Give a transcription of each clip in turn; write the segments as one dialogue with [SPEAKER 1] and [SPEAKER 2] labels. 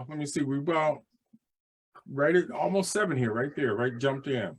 [SPEAKER 1] Let me see. We about right at almost 7 here, right there, right jumped in.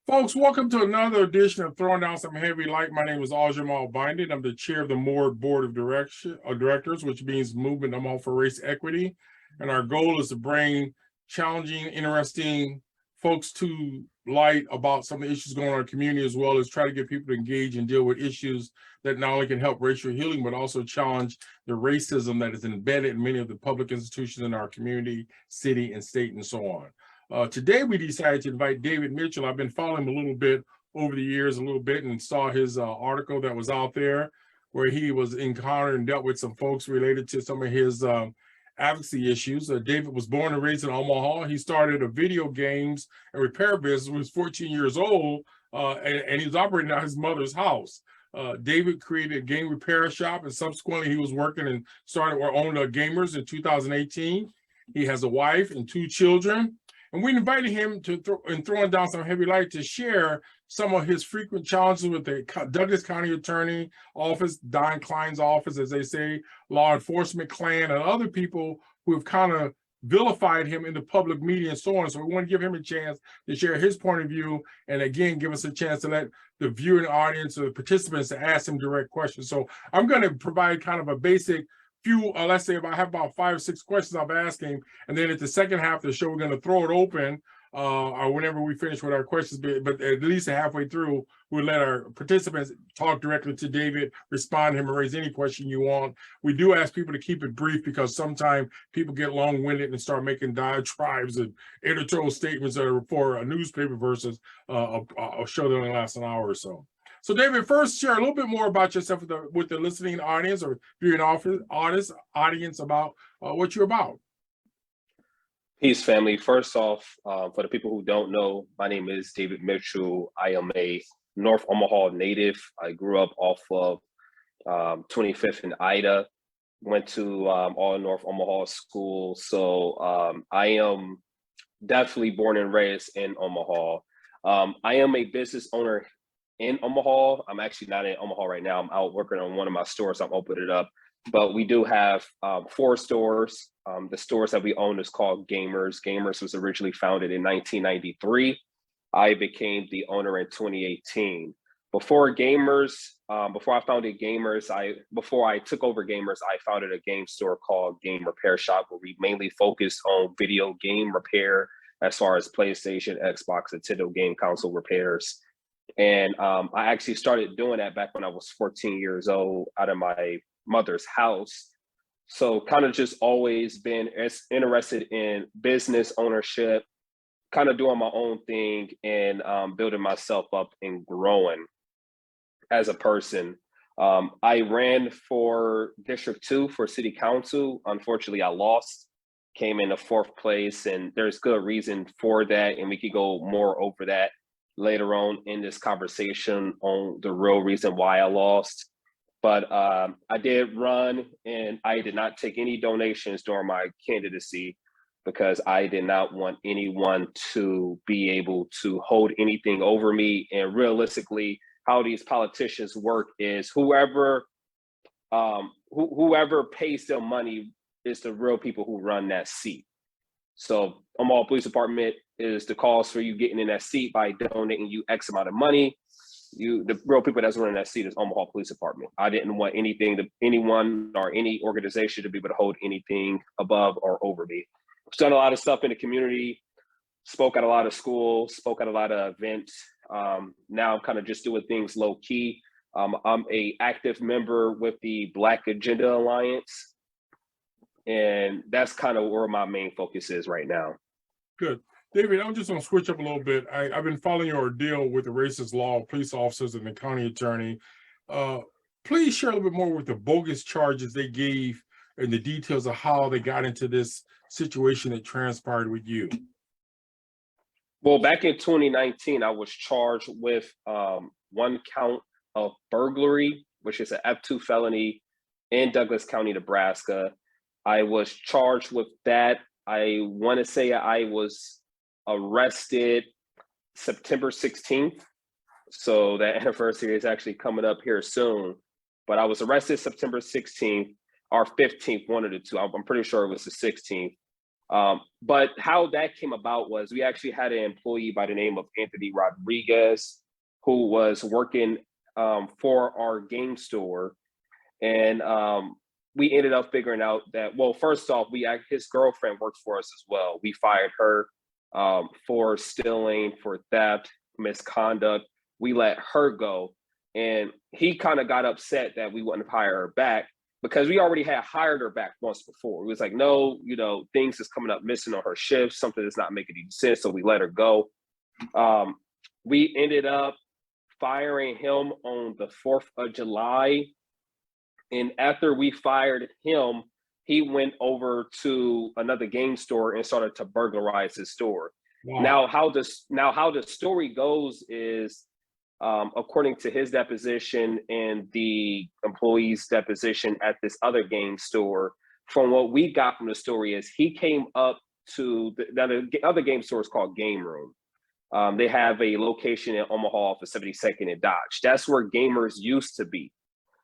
[SPEAKER 1] Folks, welcome to another edition of Throwing Down Some Heavy Light. My name is Aljamal Binding. I'm the chair of the Board of Directors, which means Movement Omaha for Race Equity. And our goal is to bring challenging, interesting folks to light about some of the issues going on in our community, as well as try to get people to engage and deal with issues that not only can help racial healing, but also challenge the racism that is embedded in many of the public institutions in our community, city, and state, and so on. Today, we decided to invite David Mitchell. I've been following him a little bit over the years, and saw his article that was out there where he was encountered and dealt with some folks related to some of his advocacy issues. David was born and raised in Omaha. He started a video games and repair business when he was 14 years old, and he was operating out of his mother's house. David created a game repair shop, and subsequently he was working and started or owned Gamers in 2018. He has a wife and 2 children. And we invited him to Throwing Down Some Heavy Light to share some of his frequent challenges with the Douglas County Attorney Office, Don Klein's office, as they say, law enforcement clan, and other people who have kind of vilified him in the public media and so on. So we want to give him a chance to share his point of view, and again, give us a chance to let the viewing audience or the participants to ask him direct questions. So I'm going to provide kind of a basic few, let's say I have about 5 or 6 questions I'll ask him, and then at the second half of the show, we're going to throw it open, or whenever we finish with our questions, but at least halfway through, we'll let our participants talk directly to David, respond to him, and raise any question you want. We do ask people to keep it brief because sometimes people get long-winded and start making diatribes and editorial statements that are for a newspaper versus a show that only lasts an hour or so. So, David, first share a little bit more about yourself with the listening audience or viewing audience about what you're about.
[SPEAKER 2] Peace, family. First off, for the people who don't know, my name is David Mitchell. I am a North Omaha native. I grew up off of 25th and Ida, went to all North Omaha school. So I am definitely born and raised in Omaha. I am a business owner in Omaha. I'm actually not in Omaha right now. I'm out working on one of my stores. I'm opening it up, but we do have 4 stores. The stores that we own is called Gamers. Gamers was originally founded in 1993. I became the owner in 2018. Before I founded Gamers, before I took over Gamers, I founded a game store called Game Repair Shop, where we mainly focused on video game repair as far as PlayStation, Xbox, Nintendo game console repairs. And I actually started doing that back when I was 14 years old out of my mother's house. So kind of just always been interested in business ownership, kind of doing my own thing and building myself up and growing as a person. I ran for District 2 for City Council. Unfortunately, I lost, came in the 4th place, and there's good reason for that. And we could go more over that later on in this conversation on the real reason why I lost. But I did run, and I did not take any donations during my candidacy because I did not want anyone to be able to hold anything over me. And realistically, how these politicians work is whoever pays them money is the real people who run that seat. So Omaha Police Department is the cause for you getting in that seat by donating you X amount of money. The real people that's running that seat is Omaha Police Department. I didn't want anyone or any organization to be able to hold anything above or over me. I've done a lot of stuff in the community, spoke at a lot of schools, spoke at a lot of events. Now I'm kind of just doing things low key. I'm a active member with the Black Agenda Alliance. And that's kind of where my main focus is right now.
[SPEAKER 1] Good. David, I'm just going to switch up a little bit. I've been following your deal with the racist law of police officers and the county attorney. Please share a little bit more with the bogus charges they gave and the details of how they got into this situation that transpired with you.
[SPEAKER 2] Well, back in 2019, I was charged with 1 count of burglary, which is an F2 felony in Douglas County, Nebraska. I was charged with that. I want to say I was arrested September 16th. So that anniversary is actually coming up here soon. But I was arrested September 16th. our 15th, one of the two. I'm pretty sure it was the 16th. But how that came about was we actually had an employee by the name of Anthony Rodriguez who was working for our game store. And we ended up figuring out that, well, first off, his girlfriend works for us as well. We fired her for stealing, for theft, misconduct. We let her go. And he kind of got upset that we wouldn't hire her back because we already had hired her back once before. It was like, no, things is coming up missing on her shift, something that's not making any sense. So we let her go. We ended up firing him on the 4th of July. And after we fired him, he went over to another game store and started to burglarize his store. Wow. Now how the story goes is, according to his deposition and the employee's deposition at this other game store, from what we got from the story is he came up to the other game store is called Game Room. They have a location in Omaha for 72nd and Dodge. That's where gamers used to be.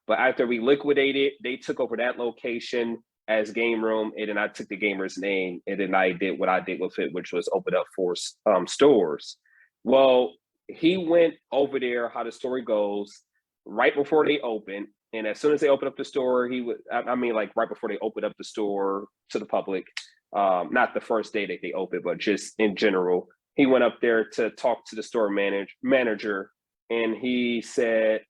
[SPEAKER 2] But after we liquidated, they took over that location as Game Room, and then I took the gamer's name, and then I did what I did with it, which was open up 4 stores. Well, he went over there, how the story goes, right before they opened. And as soon as they opened up the store, like right before they opened up the store to the public, not the first day that they opened, but just in general, he went up there to talk to the store manager. And he said,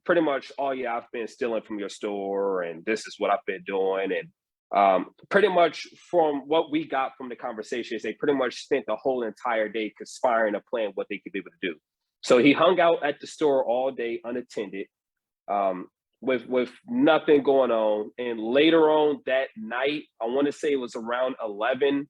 [SPEAKER 2] pretty much, oh yeah, I've been stealing from your store and this is what I've been doing. And pretty much from what we got from the conversations, they pretty much spent the whole entire day conspiring to plan what they could be able to do. So he hung out at the store all day unattended, with nothing going on. And later on that night, I want to say it was around 11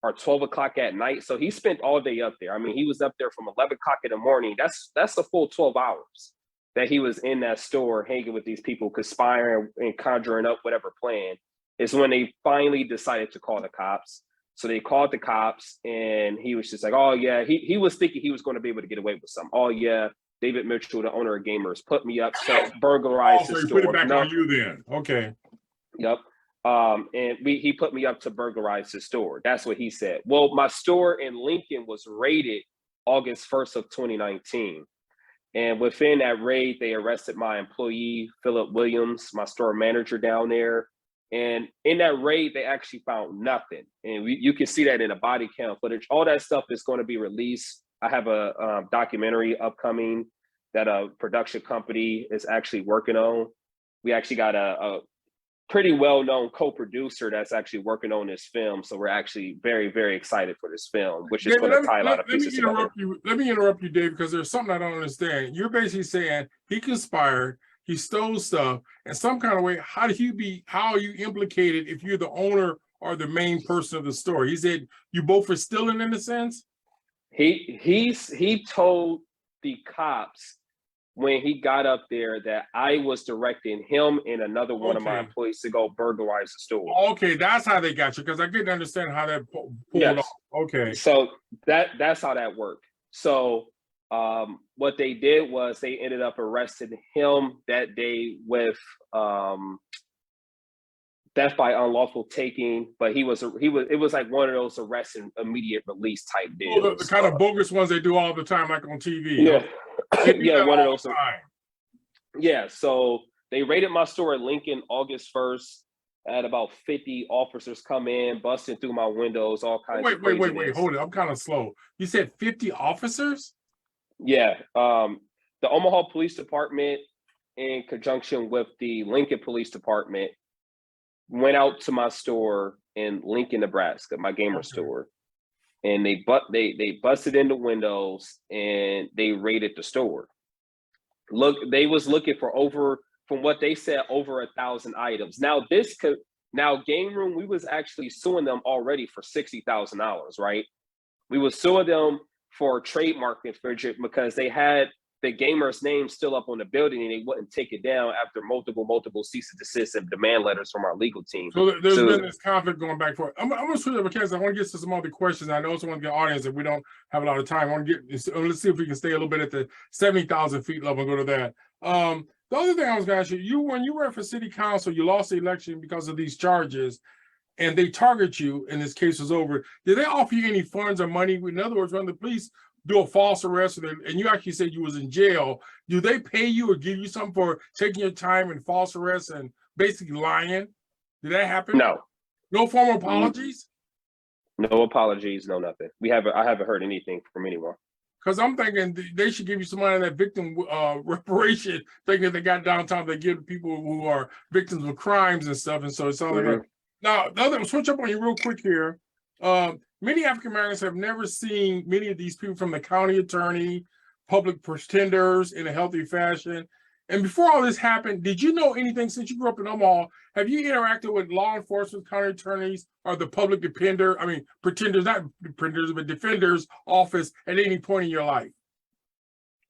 [SPEAKER 2] or 12 o'clock at night. So he spent all day up there. I mean, he was up there from 11 o'clock in the morning. That's a full 12 hours that he was in that store hanging with these people, conspiring and conjuring up whatever plan. Is when they finally decided to call the cops. So they called the cops, and he was just like, oh yeah, he was thinking he was going to be able to get away with something. Oh yeah, David Mitchell, the owner of Gamers, put me up to burglarize the store.
[SPEAKER 1] So he put it back on you then. Okay.
[SPEAKER 2] Yep. And he put me up to burglarize the store. That's what he said. Well, my store in Lincoln was raided August 1st of 2019. And within that raid, they arrested my employee, Philip Williams, my store manager down there. And in that raid, they actually found nothing. And you can see that in the body cam footage. All that stuff is going to be released. I have a documentary upcoming that a production company is actually working on. We actually got a pretty well-known co-producer that's actually working on this film. So we're actually very, very excited for this film, which is going to tie a lot of pieces together.
[SPEAKER 1] Let me interrupt you, Dave, because there's something I don't understand. You're basically saying he conspired, he stole stuff, in some kind of way. How are you implicated if you're the owner or the main person of the store? He said you both are stealing in a sense?
[SPEAKER 2] He told the cops when he got up there that I was directing him and another one of my employees to go burglarize the store.
[SPEAKER 1] Okay, that's how they got you, because I couldn't understand how that pulled off. Okay.
[SPEAKER 2] So that's how that worked. So what they did was they ended up arresting him that day with theft by unlawful taking, but it was like one of those arrest and immediate release type deals.
[SPEAKER 1] The kind of bogus ones they do all the time, like on TV.
[SPEAKER 2] Yeah. Yeah, one of those. Yeah, so they raided my store in Lincoln August 1st. I had about 50 officers come in, busting through my windows, all kinds of craziness.
[SPEAKER 1] Wait, hold it. I'm kind of slow. You said 50 officers?
[SPEAKER 2] Yeah. The Omaha Police Department, in conjunction with the Lincoln Police Department, went out to my store in Lincoln, Nebraska, my gamer store. And they busted in the windows and they raided the store. Look, they was looking for from what they said, over 1,000 items. Now Game Room, we was actually suing them already for $60,000, right? We was suing them for trademark infringement because they had the gamer's name still up on the building and they wouldn't take it down after multiple cease and desist and demand letters from our legal team.
[SPEAKER 1] So there's been this conflict going back and forth. I'm going to switch up because I want to get to some other questions. I also want to get audience if we don't have a lot of time. Let's see if we can stay a little bit at the 70,000 feet level and go to that. The other thing I was going to ask you, when you ran for city council, you lost the election because of these charges, and they target you, and this case was over. Did they offer you any funds or money? In other words, when the police do a false arrest, and you actually said you was in jail, do they pay you or give you something for taking your time in false arrest and basically lying? Did that happen?
[SPEAKER 2] No.
[SPEAKER 1] No formal apologies?
[SPEAKER 2] No apologies, no nothing. I haven't heard anything from anyone.
[SPEAKER 1] Because I'm thinking they should give you some money on that victim reparation thing that they got downtown. They give to people who are victims of crimes and stuff. And so it's all like, now, the other, switch up on you real quick here. Many African Americans have never seen many of these people, from the county attorney, public pretenders, in a healthy fashion. And before all this happened, did you know anything, since you grew up in Omaha? Have you interacted with law enforcement, county attorneys, or the public pretenders, not pretenders, but defenders office at any point in your life?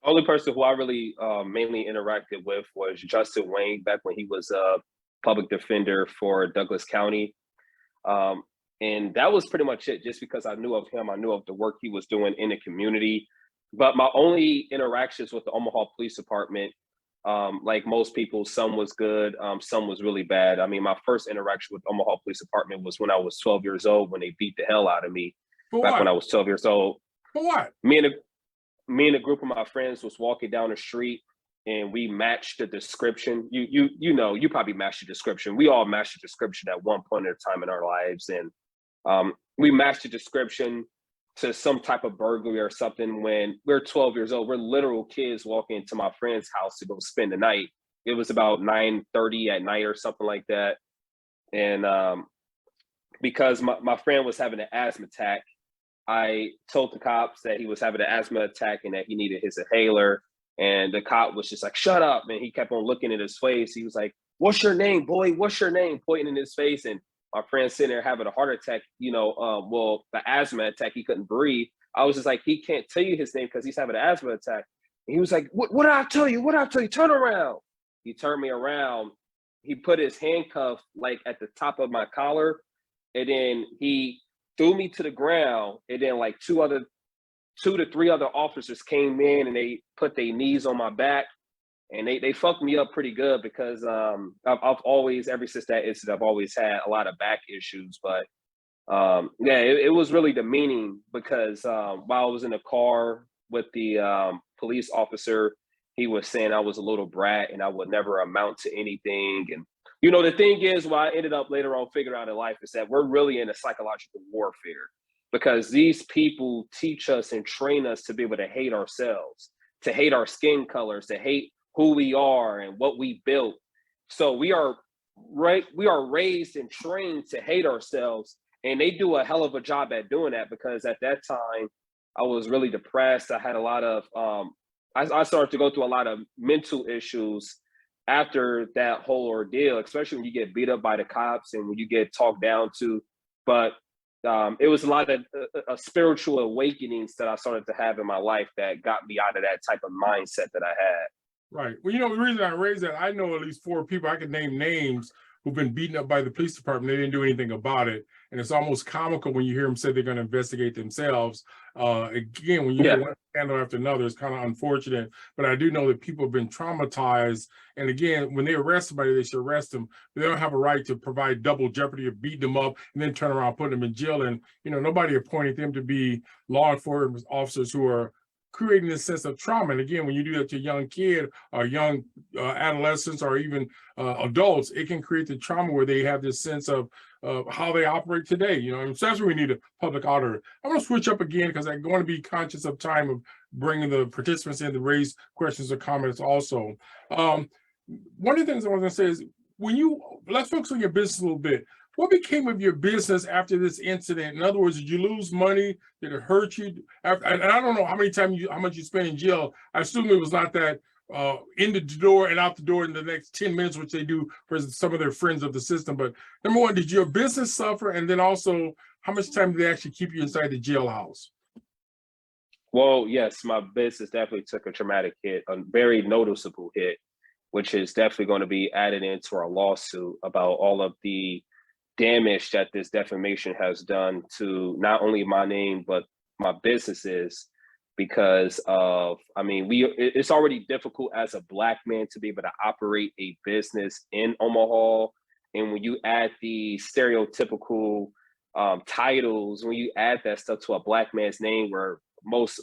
[SPEAKER 2] Only person who I really mainly interacted with was Justin Wayne, back when he was a public defender for Douglas County. And that was pretty much it, just because I knew of him. I knew of the work he was doing in the community. But my only interactions with the Omaha Police Department, like most people, some was good, some was really bad. I mean, my first interaction with Omaha Police Department was when I was 12 years old, when they beat the hell out of me.
[SPEAKER 1] For
[SPEAKER 2] back
[SPEAKER 1] what?
[SPEAKER 2] when I was 12 years old.
[SPEAKER 1] For what?
[SPEAKER 2] Me and a group of my friends was walking down the street, and we matched the description. You know, you probably matched the description. We all matched the description at one point in time in our lives, and we matched the description to some type of burglary or something. When we're 12 years old, we're literal kids walking into my friend's house to go spend the night. It was about 9:30 at night or something like that. And because my friend was having an asthma attack, I told the cops that he was having an asthma attack and that he needed his inhaler. And the cop was just like, "Shut up." And he kept on looking at his face. He was like, "What's your name, boy? What's your name?" Pointing in his face. And my friend sitting there having a heart attack, the asthma attack, he couldn't breathe. I was just like, he can't tell you his name because he's having an asthma attack. And he was like, what did I tell you? What did I tell you? Turn around. He turned me around. He put his handcuff like at the top of my collar, and then he threw me to the ground. And then like two to three other officers came in, and they put their knees on my back. And they fucked me up pretty good, because I've always, ever since that incident, I've always had a lot of back issues. But it was really demeaning, because while I was in the car with the police officer, he was saying I was a little brat and I would never amount to anything. And, the thing is, what I ended up later on figuring out in life is that we're really in a psychological warfare, because these people teach us and train us to be able to hate ourselves, to hate our skin colors, to hate who we are and what we built. So we are raised and trained to hate ourselves, and they do a hell of a job at doing that, because at that time I was really depressed. I had a lot of I started to go through a lot of mental issues after that whole ordeal, especially when you get beat up by the cops and when you get talked down to. But it was a lot of spiritual awakenings that I started to have in my life that got me out of that type of mindset that I had.
[SPEAKER 1] Right. Well, the reason I raised that, I know at least 4 people, I could name names, who've been beaten up by the police department. They didn't do anything about it. And it's almost comical when you hear them say they're going to investigate themselves. Again, when you hear one scandal after another, it's kind of unfortunate. But I do know that people have been traumatized. And again, when they arrest somebody, they should arrest them. They don't have a right to provide double jeopardy of beating them up and then turn around and put them in jail. And, nobody appointed them to be law enforcement officers who are creating this sense of trauma. And again, when you do that to a young kid or young adolescents or even adults, it can create the trauma where they have this sense of how they operate today. And so that's where we need a public auditor. I'm going to switch up again, because I'm going to be conscious of time of bringing the participants in to raise questions or comments also. One of the things I was going to say is, let's focus on your business a little bit. What became of your business after this incident? In other words, did you lose money? Did it hurt you? And I don't know how much you spent in jail. I assume it was not that in the door and out the door in the next 10 minutes, which they do for some of their friends of the system. But number one, did your business suffer? And then also, how much time did they actually keep you inside the jailhouse?
[SPEAKER 2] Well, yes, my business definitely took a traumatic hit, a very noticeable hit, which is definitely going to be added into our lawsuit about all of the damage that this defamation has done to not only my name, but my businesses. because of, I mean, it's already difficult as a Black man to be able to operate a business in Omaha. And when you add the stereotypical titles, when you add that stuff to a Black man's name, where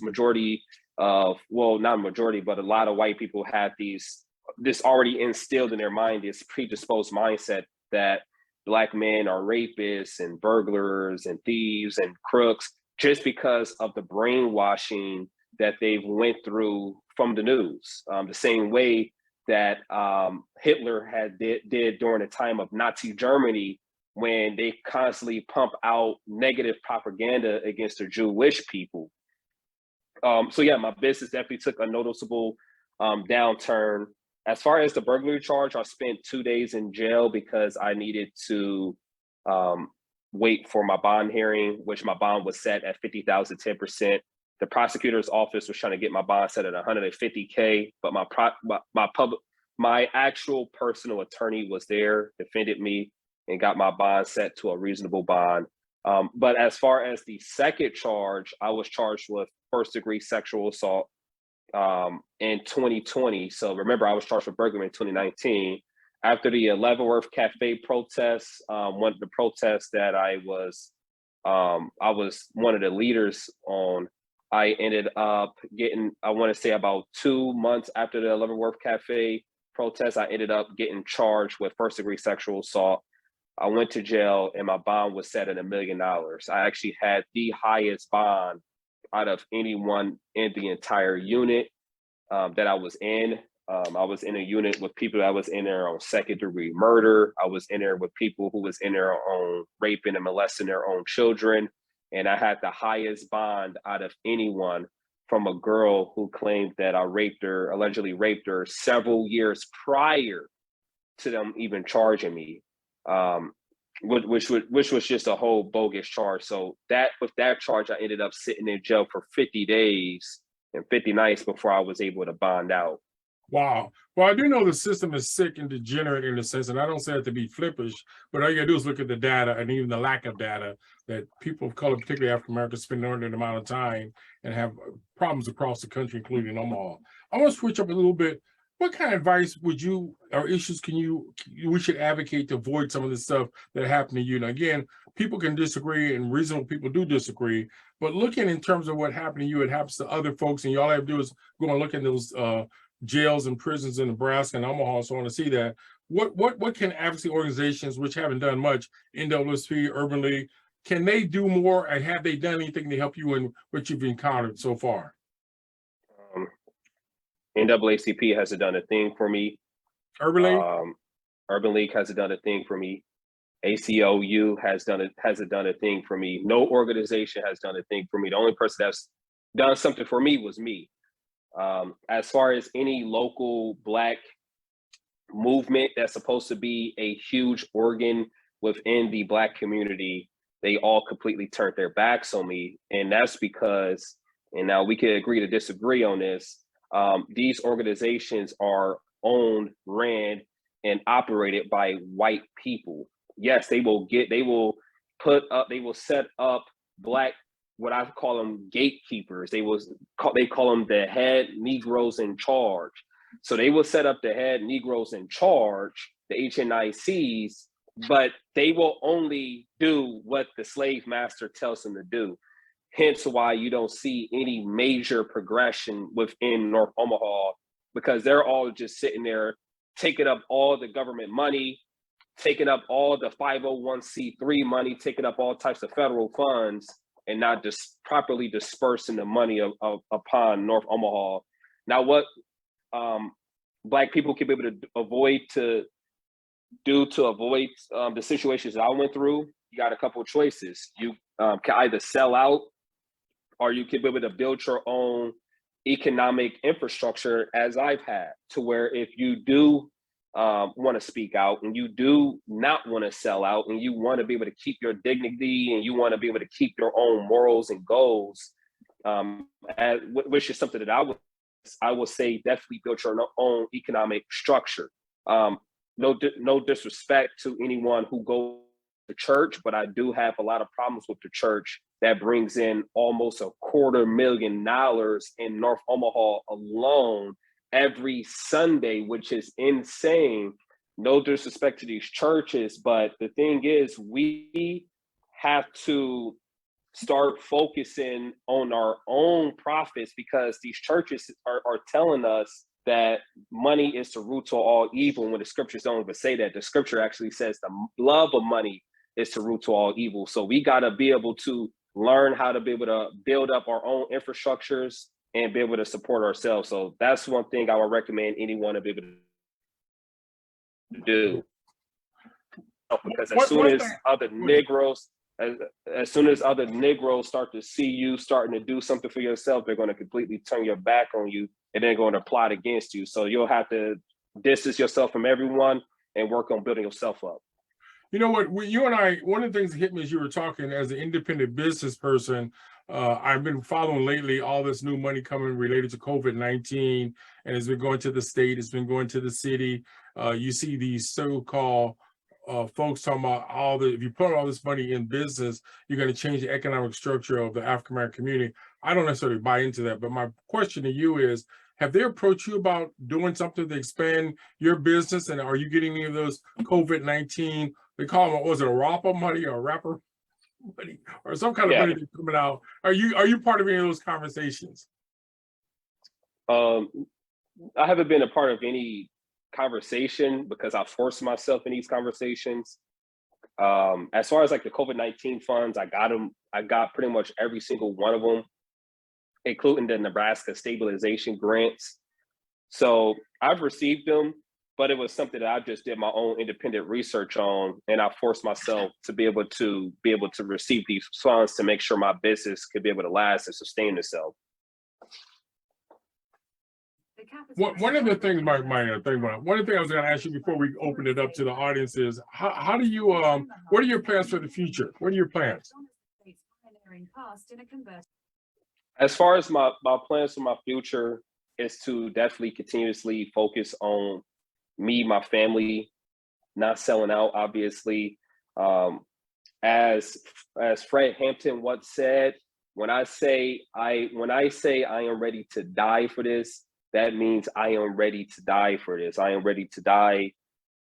[SPEAKER 2] majority of, well, not majority, but a lot of white people have this already instilled in their mind, this predisposed mindset that Black men are rapists and burglars and thieves and crooks, just because of the brainwashing that they've went through from the news. The same way that Hitler did during the time of Nazi Germany, when they constantly pump out negative propaganda against the Jewish people. So yeah, my business definitely took a noticeable downturn. As far as the burglary charge, I spent 2 days in jail because I needed to wait for my bond hearing, which my bond was set at 50,000, 10%. The prosecutor's office was trying to get my bond set at 150K, but my actual personal attorney was there, defended me, and got my bond set to a reasonable bond. But as far as the second charge, I was charged with first-degree sexual assault in 2020. So remember, I was charged with burglary in 2019. After the Leavenworth Cafe protests, one of the protests that I was one of the leaders on, I ended up getting, I want to say about 2 months after the Leavenworth Cafe protest, I ended up getting charged with first-degree sexual assault. I went to jail and my bond was set at $1 million. I actually had the highest bond out of anyone in the entire unit that I was in. I was in a unit with people that was in there on second-degree murder. I was in there with people who was in there on raping and molesting their own children. And I had the highest bond out of anyone from a girl who claimed that I allegedly raped her several years prior to them even charging me, which was just a whole bogus charge. So with that charge, I ended up sitting in jail for 50 days and 50 nights before I was able to bond out.
[SPEAKER 1] Wow. Well, I do know the system is sick and degenerate in a sense, and I don't say it to be flippish, but all you gotta do is look at the data and even the lack of data that people of color, particularly African Americans, spend an inordinate amount of time and have problems across the country, including Omaha. I want to switch up a little bit. What kind of advice would you, or issues we should advocate to avoid some of the stuff that happened to you? Now, again, people can disagree and reasonable people do disagree, but looking in terms of what happened to you, it happens to other folks, and all I have to do is go and look at those jails and prisons in Nebraska and Omaha, so I want to see that. What can advocacy organizations, which haven't done much, NAACP, Urban League, can they do more, and have they done anything to help you in what you've encountered so far?
[SPEAKER 2] NAACP hasn't done a thing for me.
[SPEAKER 1] Urban League?
[SPEAKER 2] Urban League hasn't done a thing for me. ACLU hasn't done a thing for me. No organization has done a thing for me. The only person that's done something for me was me. As far as any local Black movement that's supposed to be a huge organ within the Black community, they all completely turned their backs on me. And that's because, and now we can agree to disagree on this, these organizations are owned, ran, and operated by white people. Yes, they will set up Black, what I call them, gatekeepers. They call them the head Negroes in charge. So they will set up the head Negroes in charge, the HNICs, but they will only do what the slave master tells them to do. Hence why you don't see any major progression within North Omaha, because they're all just sitting there taking up all the government money, taking up all the 501c3 money, taking up all types of federal funds, and not just properly dispersing the money upon North Omaha. Now, what Black people can be able to avoid the situations that I went through, you got a couple of choices. You can either sell out, or you can be able to build your own economic infrastructure, as I've had, to where if you do want to speak out and you do not want to sell out and you want to be able to keep your dignity and you want to be able to keep your own morals and goals, which is something that I will say definitely build your own economic structure. No disrespect to anyone who goes the church, but I do have a lot of problems with the church that brings in almost $250,000 in North Omaha alone every Sunday, which is insane. No disrespect to these churches, but the thing is, we have to start focusing on our own profits, because these churches are telling us that money is the root to all evil, when the scriptures don't even say that. The scripture actually says the love of money is the root to all evil. So we got to be able to learn how to be able to build up our own infrastructures and be able to support ourselves. So that's one thing I would recommend anyone to be able to do. Because as soon as other Negroes start to see you starting to do something for yourself, they're going to completely turn your back on you, and they're going to plot against you. So you'll have to distance yourself from everyone and work on building yourself up.
[SPEAKER 1] You know what, you and I, one of the things that hit me as you were talking, as an independent business person, I've been following lately all this new money coming related to COVID-19, and it's been going to the state, it's been going to the city. You see these so-called folks talking about if you put all this money in business, you're going to change the economic structure of the African American community. I don't necessarily buy into that, but my question to you is, have they approached you about doing something to expand your business? And are you getting any of those COVID-19, they call them, was it a rapper money or rapper money or some kind of money that's coming out? Are you part of any of those conversations?
[SPEAKER 2] I haven't been a part of any conversation because I forced myself in these conversations. As far as like the COVID-19 funds, I got pretty much every single one of them, including the Nebraska stabilization grants. So I've received them, but it was something that I just did my own independent research on, and I forced myself to be able to receive these funds to make sure my business could be able to last and sustain itself.
[SPEAKER 1] One of the things, one of the things I was going to ask you before we open it up to the audience is, how do you, what are your plans for the future? What are your plans?
[SPEAKER 2] As far as my plans for my future is to definitely continuously focus on me, my family, not selling out, obviously. As Fred Hampton once said, when I say I am ready to die for this, that means I am ready to die for this. I am ready to die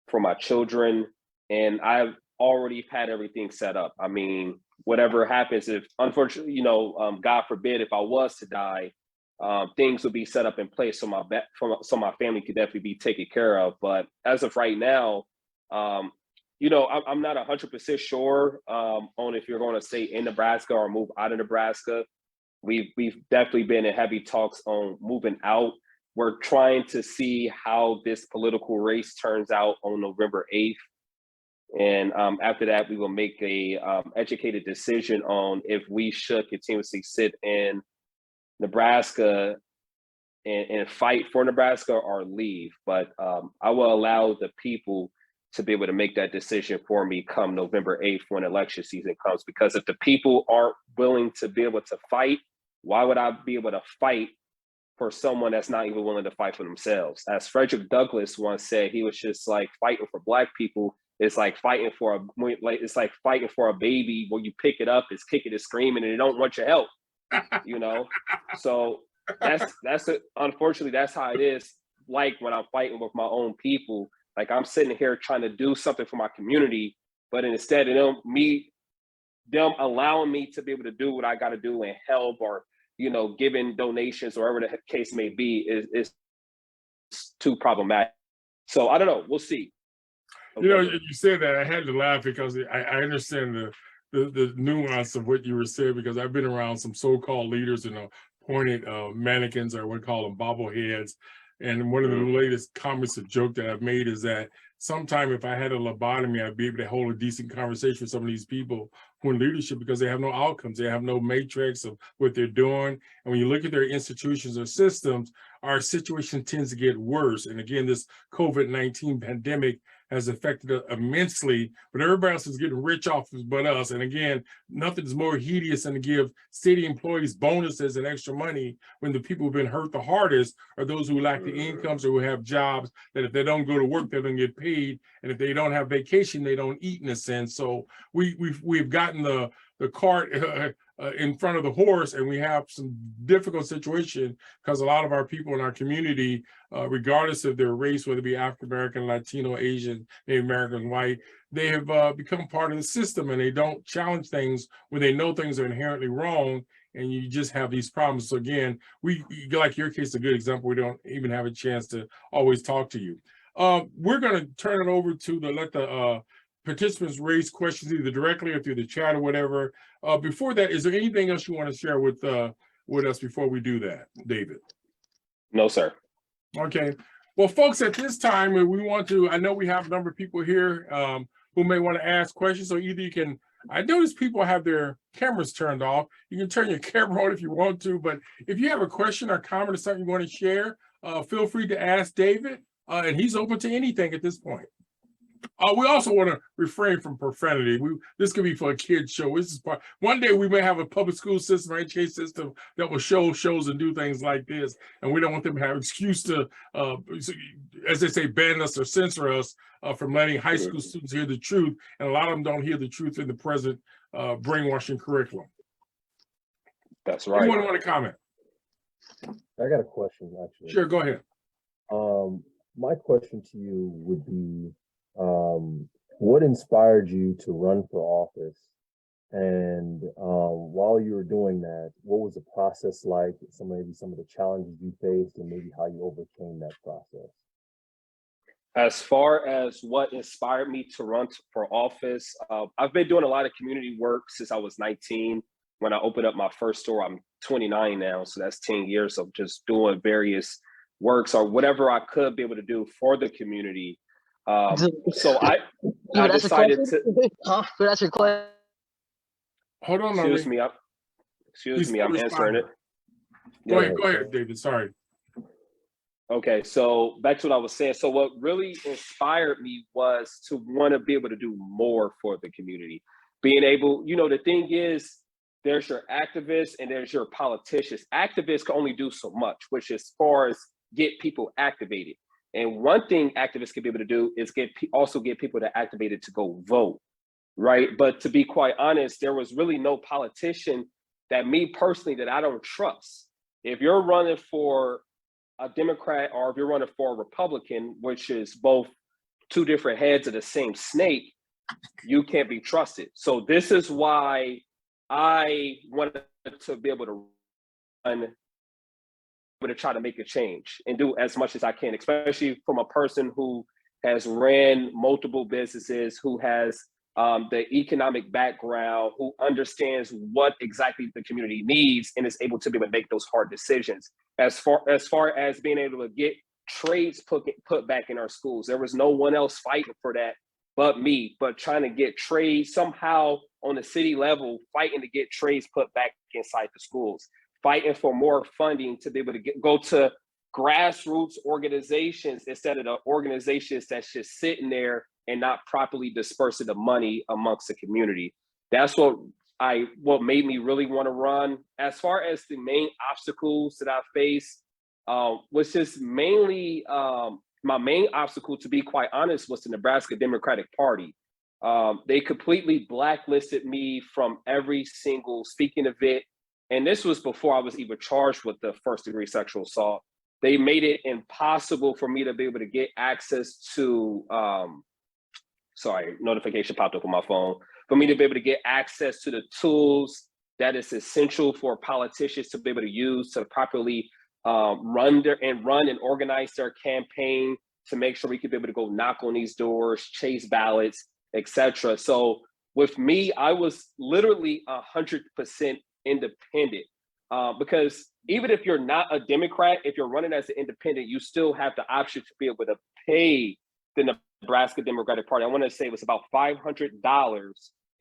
[SPEAKER 2] for my children. And I've already had everything set up. I mean, whatever happens, if unfortunately, God forbid, if I was to die, things would be set up in place so my family could definitely be taken care of. But as of right now, I'm not 100% sure on if you're going to stay in Nebraska or move out of Nebraska. We've definitely been in heavy talks on moving out. We're trying to see how this political race turns out on November 8th. And after that, we will make a educated decision on if we should continuously sit in Nebraska and fight for Nebraska or leave. But I will allow the people to be able to make that decision for me come November 8th when election season comes. Because if the people aren't willing to be able to fight, why would I be able to fight for someone that's not even willing to fight for themselves? As Frederick Douglass once said, he was just like, fighting for Black people is like fighting for a baby where you pick it up, it's kicking and screaming, and they don't want your help. So unfortunately, that's how it is. Like when I'm fighting with my own people, like I'm sitting here trying to do something for my community, but instead of them allowing me to be able to do what I got to do and help, or giving donations or whatever the case may be, is too problematic. So I don't know. We'll see.
[SPEAKER 1] You said that, I had to laugh because I understand the nuance of what you were saying, because I've been around some so-called leaders and appointed mannequins, or we call them bobbleheads. And one of the latest comments, a joke that I've made, is that sometime if I had a lobotomy, I'd be able to hold a decent conversation with some of these people who are in leadership, because they have no outcomes. They have no matrix of what they're doing. And when you look at their institutions or systems, our situation tends to get worse. And again, this COVID-19 pandemic has affected us immensely, but everybody else is getting rich off of but us. And again, nothing's more hideous than to give city employees bonuses and extra money when the people who've been hurt the hardest are those who lack the incomes or who have jobs that if they don't go to work, they don't get paid. And if they don't have vacation, they don't eat, in a sense. So we've gotten the cart in front of the horse, and we have some difficult situation because a lot of our people in our community, regardless of their race, whether it be African American, Latino, Asian, Native American, white, they have become part of the system, and they don't challenge things when they know things are inherently wrong, and you just have these problems. So again, we, like your case, a good example. We don't even have a chance to always talk to you. We're going to turn it over to let the participants raise questions either directly or through the chat or whatever. Before that, is there anything else you want to share with us before we do that, David?
[SPEAKER 2] No, sir.
[SPEAKER 1] Okay. Well, folks, at this time, we want to, I know we have a number of people here who may want to ask questions. So either you can, I notice people have their cameras turned off. You can turn your camera on if you want to, but if you have a question or comment or something you want to share, feel free to ask David, and he's open to anything at this point. We also want to refrain from profanity. This could be for a kid's show. This is one day we may have a public school system or education system that will show shows and do things like this, and we don't want them to have excuse to, as they say, ban us or censor us from letting high school students hear the truth, and a lot of them don't hear the truth in the present brainwashing curriculum.
[SPEAKER 2] That's right.
[SPEAKER 1] Anyone want to comment?
[SPEAKER 3] I got a question, actually.
[SPEAKER 1] Sure, go ahead.
[SPEAKER 3] My question to you would be, what inspired you to run for office? And while you were doing that, what was the process like? Maybe some of the challenges you faced and maybe how you overcame that process.
[SPEAKER 2] As far as what inspired me to run for office, I've been doing a lot of community work since I was 19. When I opened up my first store, I'm 29 now, so that's 10 years of just doing various works or whatever I could be able to do for the community. So I decided to.
[SPEAKER 4] Could ask your question?
[SPEAKER 1] Hold on,
[SPEAKER 2] Excuse me, I'm answering it.
[SPEAKER 1] Go ahead, David. Sorry.
[SPEAKER 2] Okay, so back to what I was saying. So what really inspired me was to want to be able to do more for the community. Being able, the thing is, there's your activists and there's your politicians. Activists can only do so much, which as far as get people activated. And one thing activists can be able to do is also get people to activated to go vote, right? But to be quite honest, there was really no politician that me personally that I don't trust. If you're running for a Democrat or if you're running for a Republican, which is both two different heads of the same snake, you can't be trusted. So this is why I wanted to be able to run, to try to make a change and do as much as I can, especially from a person who has ran multiple businesses, who has the economic background, who understands what exactly the community needs and is able to be able to make those hard decisions. As far as being able to get trades put back in our schools, there was no one else fighting for that but me, but trying to get trades somehow on the city level, fighting to get trades put back inside the schools, fighting for more funding to be able to go to grassroots organizations instead of the organizations that's just sitting there and not properly dispersing the money amongst the community. That's what made me really want to run. As far as the main obstacles that I faced, was just mainly my main obstacle, to be quite honest, was the Nebraska Democratic Party. They completely blacklisted me from every single speaking event. And this was before I was even charged with the first-degree sexual assault. They made it impossible for me to be able to get access to, notification popped up on my phone, for me to be able to get access to the tools that is essential for politicians to be able to use to properly run and organize their campaign, to make sure we could be able to go knock on these doors, chase ballots, etc. So with me, I was literally 100% independent, because even if you're not a Democrat, if you're running as an independent, you still have the option to be able to pay the Nebraska Democratic Party. I want to say it was about $500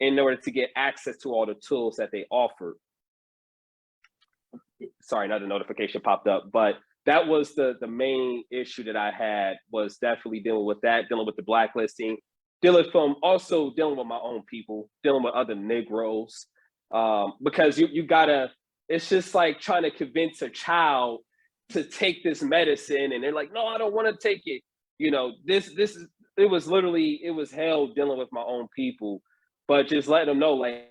[SPEAKER 2] in order to get access to all the tools that they offered. Sorry, another notification popped up, but that was the main issue that I had, was definitely dealing with that, dealing with the blacklisting, dealing with my own people, dealing with other Negroes, because you gotta. It's just like trying to convince a child to take this medicine, and they're like, "No, I don't want to take it." You know, this is. It was hell dealing with my own people, but just letting them know, like,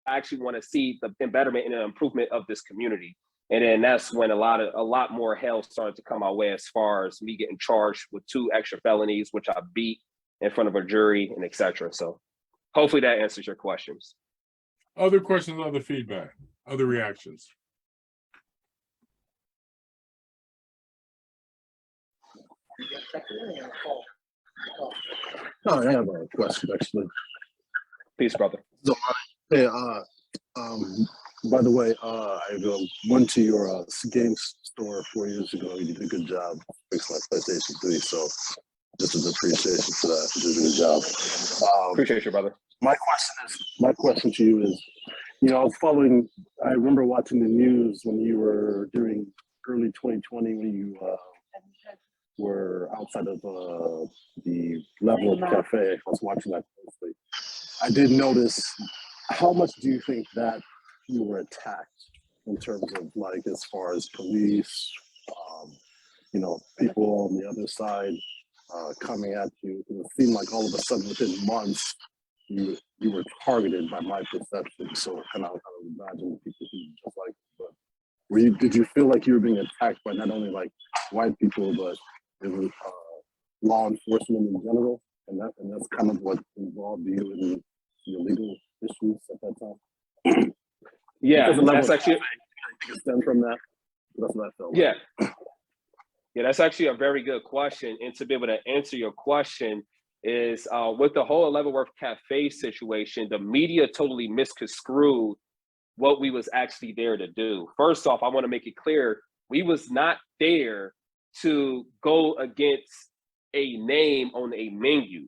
[SPEAKER 2] I actually want to see the betterment and the improvement of this community. And then that's when a lot more hell started to come my way, as far as me getting charged with 2 extra felonies, which I beat in front of a jury, and etc. So hopefully that answers your questions.
[SPEAKER 1] Other questions, other feedback, other reactions?
[SPEAKER 5] Oh, I have a question actually.
[SPEAKER 2] Peace, brother.
[SPEAKER 5] So, hey, by the way, I went to your games store 4 years ago. You did a good job fixing my PlayStation 3. So, just as appreciation for that, you did a good job.
[SPEAKER 2] Appreciate you, brother.
[SPEAKER 5] My question to you is, I was following. I remember watching the news when you were during early 2020 when you were outside of the Level Up Cafe. I was watching that closely. I did notice. How much do you think that you were attacked in terms of, like, as far as police, people on the other side coming at you? It seemed like all of a sudden within months you were targeted, by my perception. So I kind of imagine people who just like, but did you feel like you were being attacked by not only like white people, but it was law enforcement in general, and that's kind of what involved you in your legal issues at that time?
[SPEAKER 2] Yeah, that's actually
[SPEAKER 5] stem from that. That's what I felt.
[SPEAKER 2] Yeah. Yeah, that's actually a very good question. And to be able to answer your question is, with the whole Leavenworth Cafe situation, the media totally misconstrued what we was actually there to do. First off, I want to make it clear, we was not there to go against a name on a menu.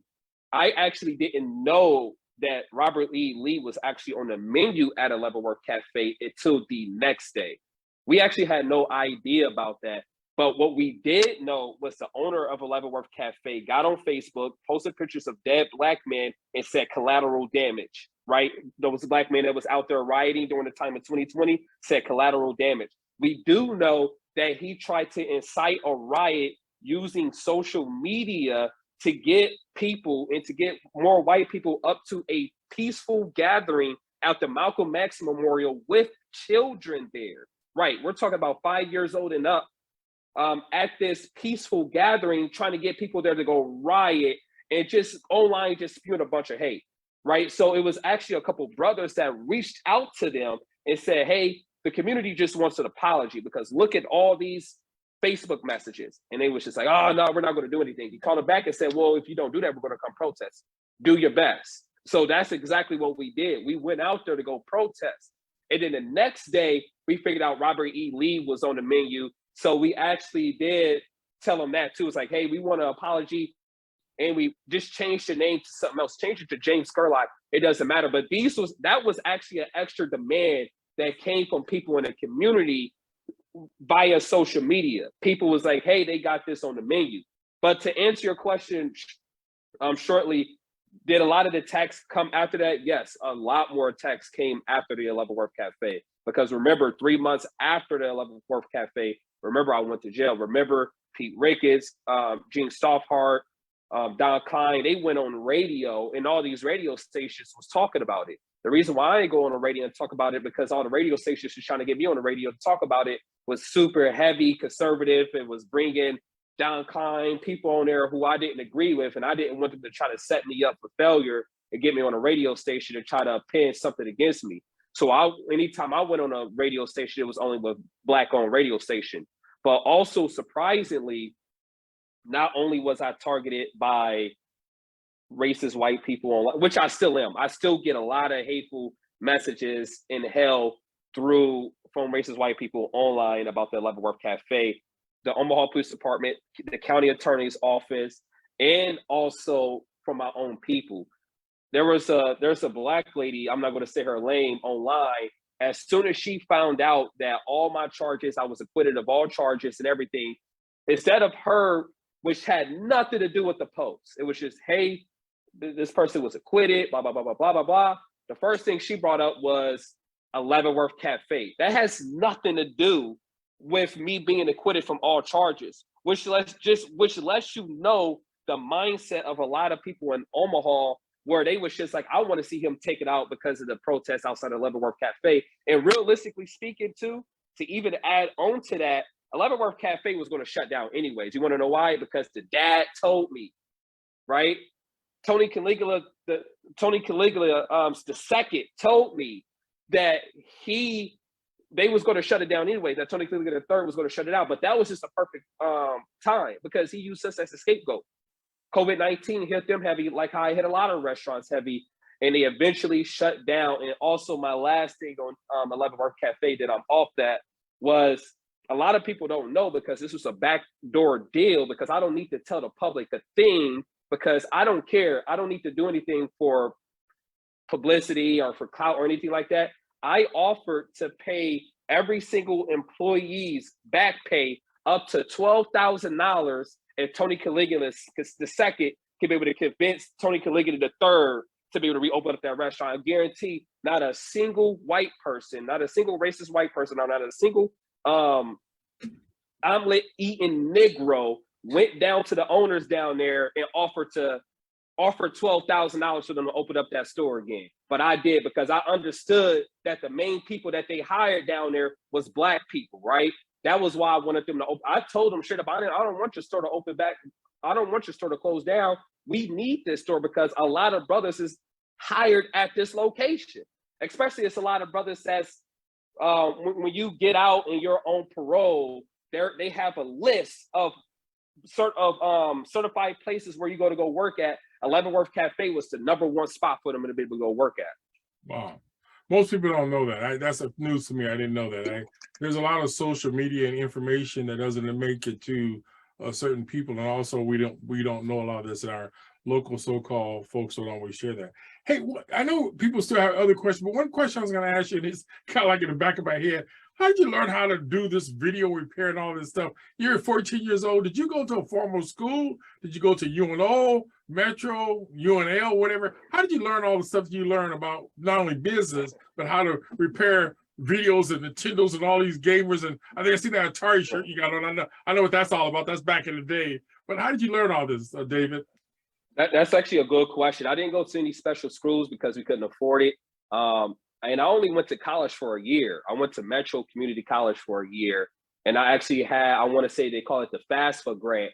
[SPEAKER 2] I actually didn't know that Robert E. Lee was actually on the menu at a Leavenworth Cafe until the next day. We actually had no idea about that. But what we did know was the owner of a Leavenworth Cafe got on Facebook, posted pictures of dead Black men, and said collateral damage, right? There was a Black man that was out there rioting during the time of 2020, said collateral damage. We do know that he tried to incite a riot using social media to get people and to get more white people up to a peaceful gathering at the Malcolm X Memorial with children there. Right, we're talking about 5 years old and up, at this peaceful gathering, trying to get people there to go riot and just online just spewing a bunch of hate, right? So it was actually a couple brothers that reached out to them and said, hey, the community just wants an apology because look at all these Facebook messages. And they was just like, oh, no, we're not going to do anything. He called them back and said, well, if you don't do that, we're going to come protest. Do your best. So that's exactly what we did. We went out there to go protest. And then the next day, we figured out Robert E. Lee was on the menu. So we actually did tell him that too. It's like, hey, we want an apology. And we just changed the name to something else, changed it to James Scurlock. It doesn't matter. But that was actually an extra demand that came from people in the community via social media. People was like, hey, they got this on the menu. But to answer your question shortly, did a lot of the attacks come after that? Yes, a lot more attacks came after the Leavenworth Cafe. Because remember, 3 months after the Leavenworth Cafe, remember I went to jail. Remember Pete Ricketts, Gene Stoffhart, Don Klein, they went on radio and all these radio stations was talking about it. The reason why I ain't go on the radio and talk about it because all the radio stations was trying to get me on the radio to talk about it was super heavy conservative. It was bringing Don Klein, people on there who I didn't agree with, and I didn't want them to try to set me up for failure and get me on a radio station to try to pin something against me. So anytime I went on a radio station, it was only with Black-owned radio station. But also surprisingly, not only was I targeted by racist white people online, which I still am. I still get a lot of hateful messages in hell from racist white people online about the Leavenworth Cafe, the Omaha Police Department, the county attorney's office, and also from my own people. There's a Black lady, I'm not going to say her name, online, as soon as she found out that all my charges, I was acquitted of all charges and everything, instead of her, which had nothing to do with the post, it was just, hey, this person was acquitted, blah, blah, blah, blah, blah, blah, blah. The first thing she brought up was a Leavenworth Cafe. That has nothing to do with me being acquitted from all charges, which lets you know the mindset of a lot of people in Omaha, where they was just like, I want to see him take it out because of the protests outside of Leavenworth Cafe. And realistically speaking, too, to even add on to that, Leavenworth Cafe was going to shut down anyways. You want to know why? Because the dad told me, right? Tony Caligula, the second told me that they was going to shut it down anyway, that Tony Caligula the third was going to shut it out. But that was just a perfect time because he used us as a scapegoat. COVID-19 hit them heavy, like how I hit a lot of restaurants heavy, and they eventually shut down. And also my last thing on Leavenworth Cafe that I'm off that was, a lot of people don't know because this was a backdoor deal, because I don't need to tell the public a thing because I don't care. I don't need to do anything for publicity or for clout or anything like that. I offered to pay every single employee's back pay up to $12,000 if Tony Caligula the second can be able to convince Tony Caligula the third to be able to reopen up that restaurant. I guarantee not a single white person, not a single racist white person, or not a single omelet eating Negro went down to the owners down there and offered $12,000 for them to open up that store again. But I did, because I understood that the main people that they hired down there was Black people, right? That was why I wanted them to open. I told them straight up, I don't want your store to open back. I don't want your store to close down. We need this store because a lot of brothers is hired at this location. Especially it's a lot of brothers that's, when you get out and you're on parole, they have a list of certified places where you go work at. Leavenworth Cafe was the #1 spot for them to be able to go work at.
[SPEAKER 1] Wow. Most people don't know that. That's news to me. I didn't know that. There's a lot of social media and information that doesn't make it to certain people. And also we don't know a lot of this in our local so-called folks don't always share that. Hey, I know people still have other questions, but one question I was going to ask you, and it's kind of like in the back of my head. How did you learn how to do this video repair and all this stuff? You're 14 years old. Did you go to a formal school? Did you go to UNO, Metro, UNL, whatever? How did you learn all the stuff you learn about not only business, but how to repair videos and Nintendos and all these gamers? And I think I see that Atari shirt you got on. I know what that's all about. That's back in the day. But how did you learn all this, David?
[SPEAKER 2] That's actually a good question. I didn't go to any special schools because we couldn't afford it. And I only went to college for a year. I went to Metro Community College for a year. And I actually I want to say they call it the FAFSA grant,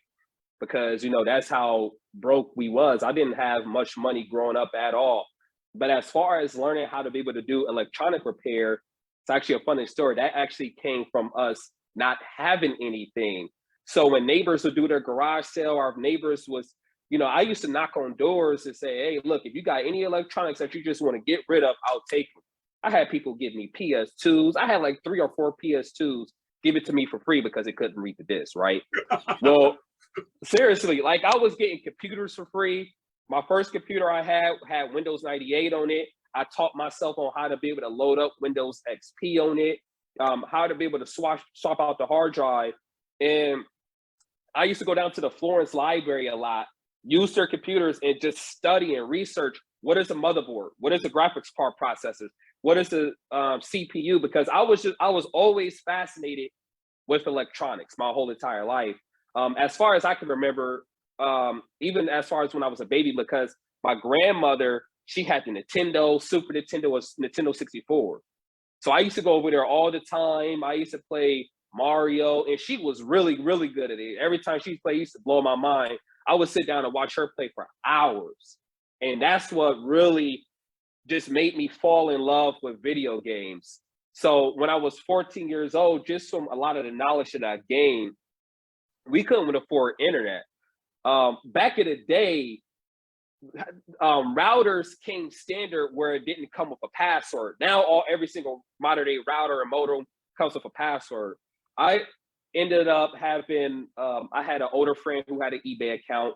[SPEAKER 2] because, that's how broke we was. I didn't have much money growing up at all. But as far as learning how to be able to do electronic repair, it's actually a funny story. That actually came from us not having anything. So when neighbors would do their garage sale, our neighbors was, I used to knock on doors and say, hey, look, if you got any electronics that you just want to get rid of, I'll take them. I had people give me PS2s. I had like 3 or 4 PS2s give it to me for free because it couldn't read the disc, right? Well, seriously, like I was getting computers for free. My first computer I had Windows 98 on it. I taught myself on how to be able to load up Windows XP on it, how to be able to swap out the hard drive. And I used to go down to the Florence Library a lot, use their computers and just study and research what is a motherboard, what is the graphics card processors, what is the CPU, because I was always fascinated with electronics my whole entire life. As far as I can remember, even as far as when I was a baby, because my grandmother, she had the Nintendo, Super Nintendo, was Nintendo 64. So I used to go over there all the time. I used to play Mario, and she was really, really good at it. Every time she played, it used to blow my mind. I would sit down and watch her play for hours. And that's what really just made me fall in love with video games. So when I was 14 years old, just from a lot of the knowledge that I gained, we couldn't afford internet. Back in the day, routers came standard where it didn't come with a password. Now every single modern day router and modem comes with a password. I ended up having, I had an older friend who had an eBay account.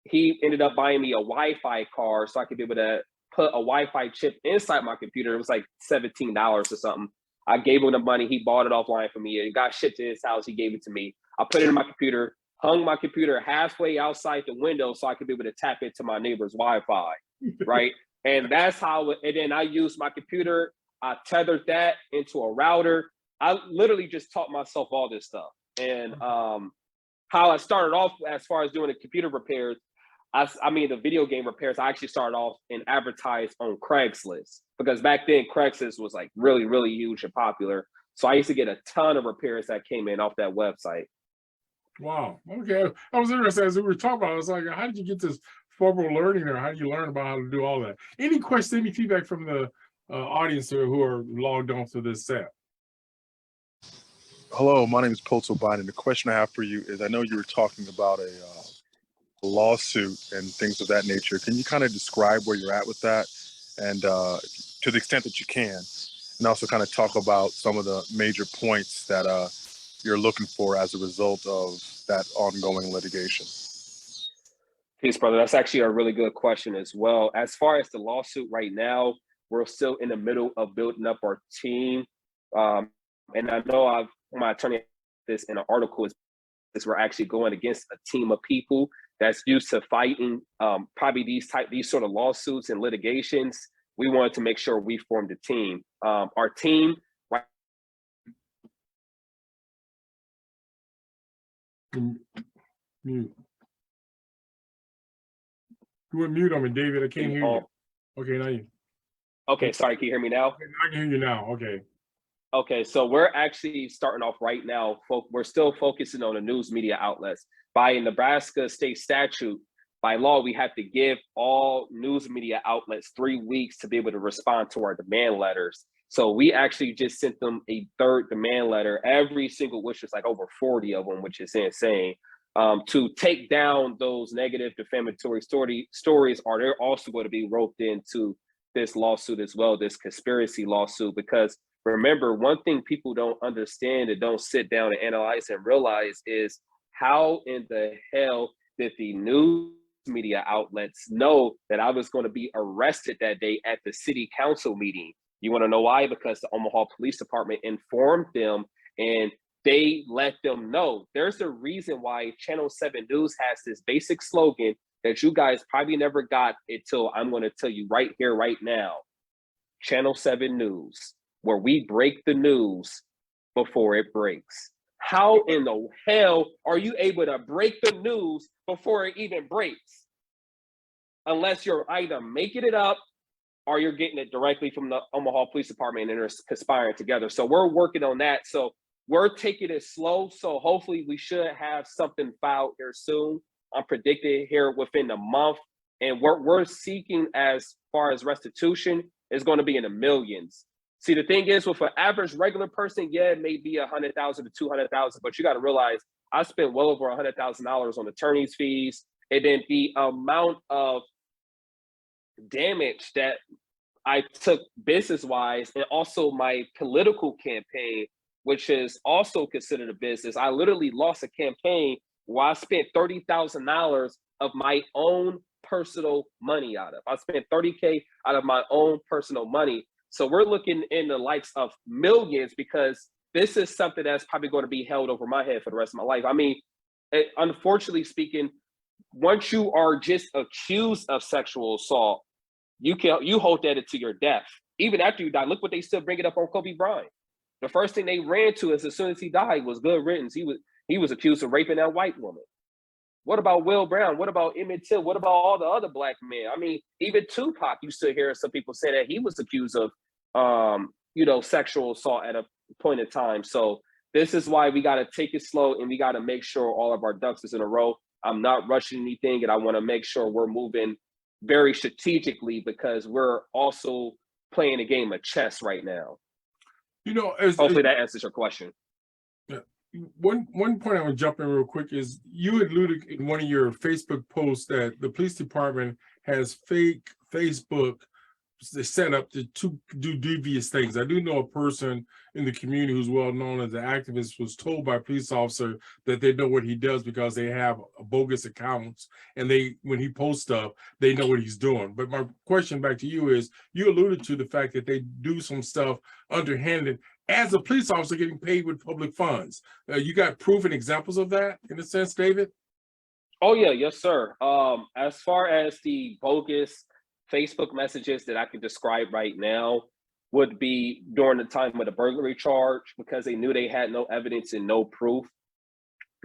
[SPEAKER 2] He ended up buying me a Wi-Fi card so I could be able to put a Wi-Fi chip inside my computer. It was like $17 or something. I gave him the money. He bought it offline for me. It got shipped to his house. He gave it to me. I put it in my computer, hung my computer halfway outside the window so I could be able to tap into my neighbor's Wi-Fi, right? And that's how, and then I used my computer. I tethered that into a router. I literally just taught myself all this stuff. And how I started off as far as doing the computer repairs, I mean, the video game repairs, I actually started off and advertised on Craigslist, because back then Craigslist was like really, really huge and popular. So I used to get a ton of repairs that came in off that website.
[SPEAKER 1] Wow. Okay. I was interested as we were talking about. I was like, how did you get this formal learning, or how did you learn about how to do all that? Any questions, any feedback from the audience who are logged on to this set?
[SPEAKER 6] Hello, my name is Poto Biden. The question I have for you is, I know you were talking about a lawsuit and things of that nature. Can you kind of describe where you're at with that, and to the extent that you can, and also kind of talk about some of the major points that you're looking for as a result of that ongoing litigation?
[SPEAKER 2] Peace, brother. That's actually a really good question as well. As far as the lawsuit right now, we're still in the middle of building up our team. And I know my attorney this in an article is we're actually going against a team of people that's used to fighting probably these sort of lawsuits and litigations. We wanted to make sure we formed a team. Our team, right?
[SPEAKER 1] Mute. You went mute on me, David. I can't hear you. Okay, now you.
[SPEAKER 2] Okay, sorry. Can you hear me now?
[SPEAKER 1] I can hear you now. Okay.
[SPEAKER 2] Okay, so we're actually starting off right now. We're still focusing on the news media outlets. By Nebraska state statute, by law, we have to give all news media outlets 3 weeks to be able to respond to our demand letters. So we actually just sent them a third demand letter, every single, which is like over 40 of them, which is insane, to take down those negative defamatory stories, or they're also going to be roped into this lawsuit as well, this conspiracy lawsuit. Because remember, one thing people don't understand and don't sit down and analyze and realize is how in the hell did the news media outlets know that I was going to be arrested that day at the city council meeting? You want to know why? Because the Omaha Police Department informed them, and they let them know. There's a reason why Channel 7 News has this basic slogan that you guys probably never got until I'm going to tell you right here, right now. Channel 7 News, where we break the news before it breaks. How in the hell are you able to break the news before it even breaks? Unless you're either making it up or you're getting it directly from the Omaha Police Department and they're conspiring together. So we're working on that. So we're taking it slow. So hopefully we should have something filed here soon. I'm predicting here within a month. And what we're seeking as far as restitution is going to be in the millions. See, the thing is, with an average regular person, yeah, it may be $100,000 to $200,000, but you got to realize I spent well over $100,000 on attorney's fees, and then the amount of damage that I took business-wise, and also my political campaign, which is also considered a business. I literally lost a campaign where I spent $30,000 of my own personal money out of. I spent $30K out of my own personal money. So we're looking in the likes of millions, because this is something that's probably going to be held over my head for the rest of my life. I mean, unfortunately speaking, once you are just accused of sexual assault, you hold that to your death. Even after you die, look what they still bring it up on Kobe Bryant. The first thing they ran to is as soon as he died was good riddance. He was accused of raping that white woman. What about Will Brown? What about Emmett Till? What about all the other black men? I mean, even Tupac, you still hear some people say that he was accused of, sexual assault at a point in time. So this is why we got to take it slow, and we got to make sure all of our ducks is in a row. I'm not rushing anything, and I want to make sure we're moving very strategically, because we're also playing a game of chess right now. Hopefully that answers your question.
[SPEAKER 1] One point I want to jump in real quick is you alluded in one of your Facebook posts that the police department has fake Facebook set up to do devious things. I do know a person in the community who's well known as an activist was told by a police officer that they know what he does because they have bogus accounts, and when he posts stuff, they know what he's doing. But my question back to you is, you alluded to the fact that they do some stuff underhanded as a police officer getting paid with public funds. You got proof and examples of that in a sense, David?
[SPEAKER 2] Oh yeah, yes, sir. As far as the bogus Facebook messages that I could describe right now would be during the time of the burglary charge, because they knew they had no evidence and no proof.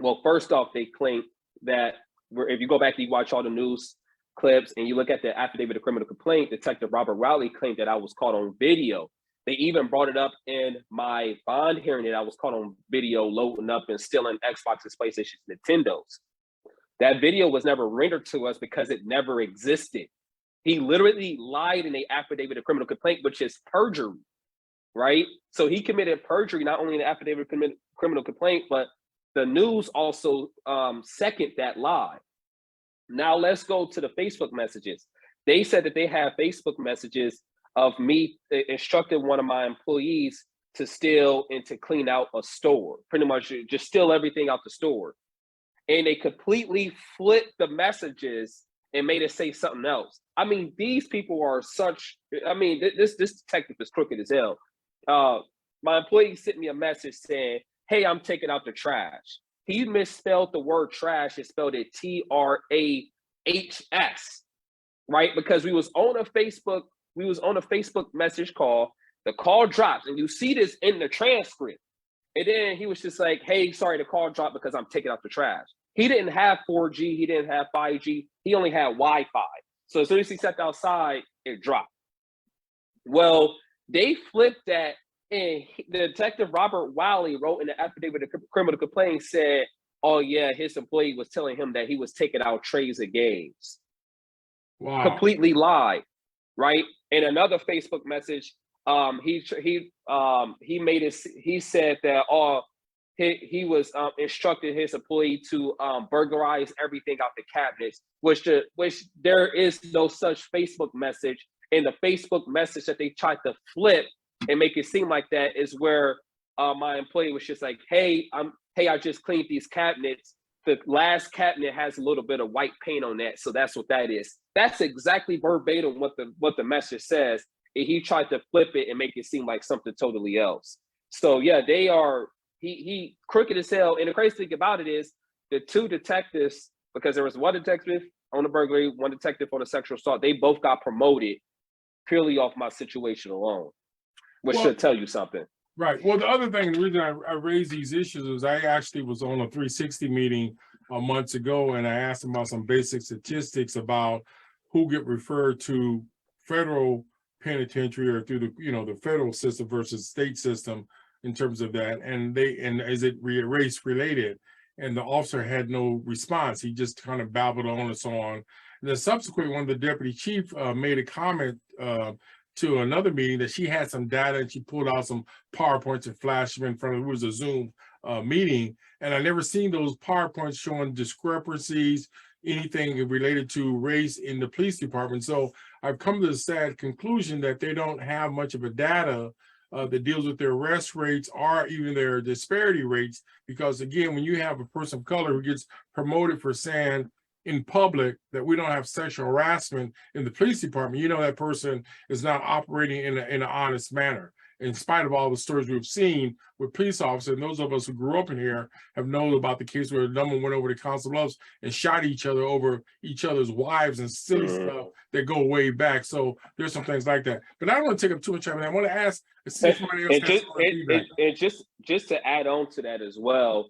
[SPEAKER 2] Well, first off, they claimed that if you go back and you watch all the news clips and you look at the affidavit of criminal complaint, Detective Robert Rowley claimed that I was caught on video. They even brought it up in my bond hearing that I was caught on video loading up and stealing Xboxes, PlayStations, Nintendos. That video was never rendered to us because it never existed. He literally lied in the affidavit of criminal complaint, which is perjury, right? So he committed perjury, not only in the affidavit of criminal complaint, but the news also second that lie. Now let's go to the Facebook messages. They said that they have Facebook messages of me instructing one of my employees to steal and to clean out a store, pretty much just steal everything out the store. And they completely flipped the messages and made it say something else. I mean, these people are such, I mean, this detective is crooked as hell. My employee sent me a message saying, hey, I'm taking out the trash. He misspelled the word trash and spelled it TRAHS, right? Because we was on a Facebook message call. The call drops, and you see this in the transcript. And then he was just like, hey, sorry, the call dropped because I'm taking out the trash. He didn't have 4G. He didn't have 5G. He only had Wi-Fi. So as soon as he stepped outside, it dropped. Well, they flipped that, and the Detective Robert Wiley wrote in the affidavit of criminal complaint, said, oh yeah, his employee was telling him that he was taking out trays of games.
[SPEAKER 1] Wow.
[SPEAKER 2] Completely lied, right? In another Facebook message, he said that he was instructing his employee to burglarize everything out the cabinets, which there is no such Facebook message. And the Facebook message that they tried to flip and make it seem like that is where my employee was just like, hey, I just cleaned these cabinets. The last cabinet has a little bit of white paint on that, so that's what that is. That's exactly verbatim what the message says. And he tried to flip it and make it seem like something totally else. So yeah, they are he crooked as hell. And the crazy thing about it is the two detectives, because there was one detective on the burglary, one detective on the sexual assault, they both got promoted purely off my situation alone, which should tell you something.
[SPEAKER 1] Right. Well, the other thing, the reason I raised these issues is I actually was on a 360 meeting months ago, and I asked them about some basic statistics about who get referred to federal penitentiary or through the federal system versus state system in terms of that, and is it race related? And the officer had no response. He just kind of babbled on and so on. And then subsequently, one of the deputy chief made a comment to another meeting that she had some data and she pulled out some PowerPoints and flashed them in front of it was a Zoom meeting. And I never seen those PowerPoints showing discrepancies, anything related to race in the police department. So I've come to the sad conclusion that they don't have much of a data that deals with their arrest rates or even their disparity rates. Because again, when you have a person of color who gets promoted for saying in public that we don't have sexual harassment in the police department, that person is not operating in an honest manner. In spite of all the stories we've seen with police officers, and those of us who grew up in here have known about the case where a number went over to Council Bluffs and shot each other over each other's wives and silly stuff that go way back. So there's some things like that. But I don't want to take up too much time. I want to ask, see if somebody else has some feedback.
[SPEAKER 2] And just to add on to that as well,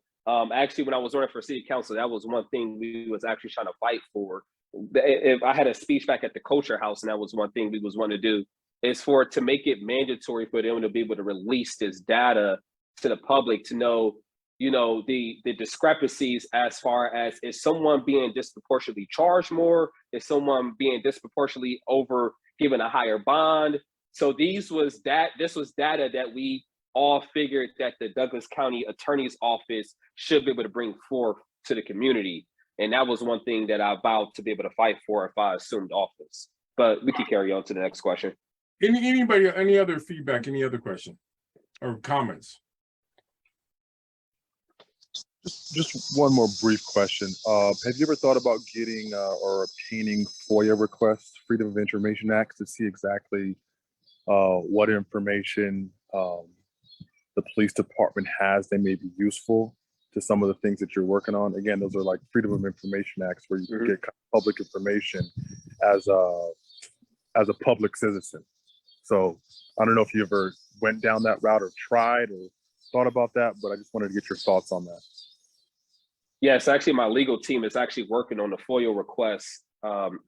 [SPEAKER 2] actually, when I was running for city council, that was one thing we was actually trying to fight for. If I had a speech back at the Culture House, and that was one thing we was wanting to do, is to make it mandatory for them to be able to release this data to the public to know, the discrepancies as far as, is someone being disproportionately charged more? Is someone being disproportionately given a higher bond? So this was data that we all figured that the Douglas County Attorney's Office should be able to bring forth to the community. And that was one thing that I vowed to be able to fight for if I assumed office. But we can carry on to the next question.
[SPEAKER 1] Anybody, any other feedback, any other question or comments?
[SPEAKER 6] Just one more brief question. Have you ever thought about getting or obtaining FOIA requests, Freedom of Information Acts, to see exactly what information the police department has that may be useful to some of the things that you're working on? Again, those are like Freedom of Information Acts where you get public information as a public citizen. So I don't know if you ever went down that route or tried or thought about that, but I just wanted to get your thoughts on that.
[SPEAKER 2] Yes, actually, my legal team is actually working on the FOIA request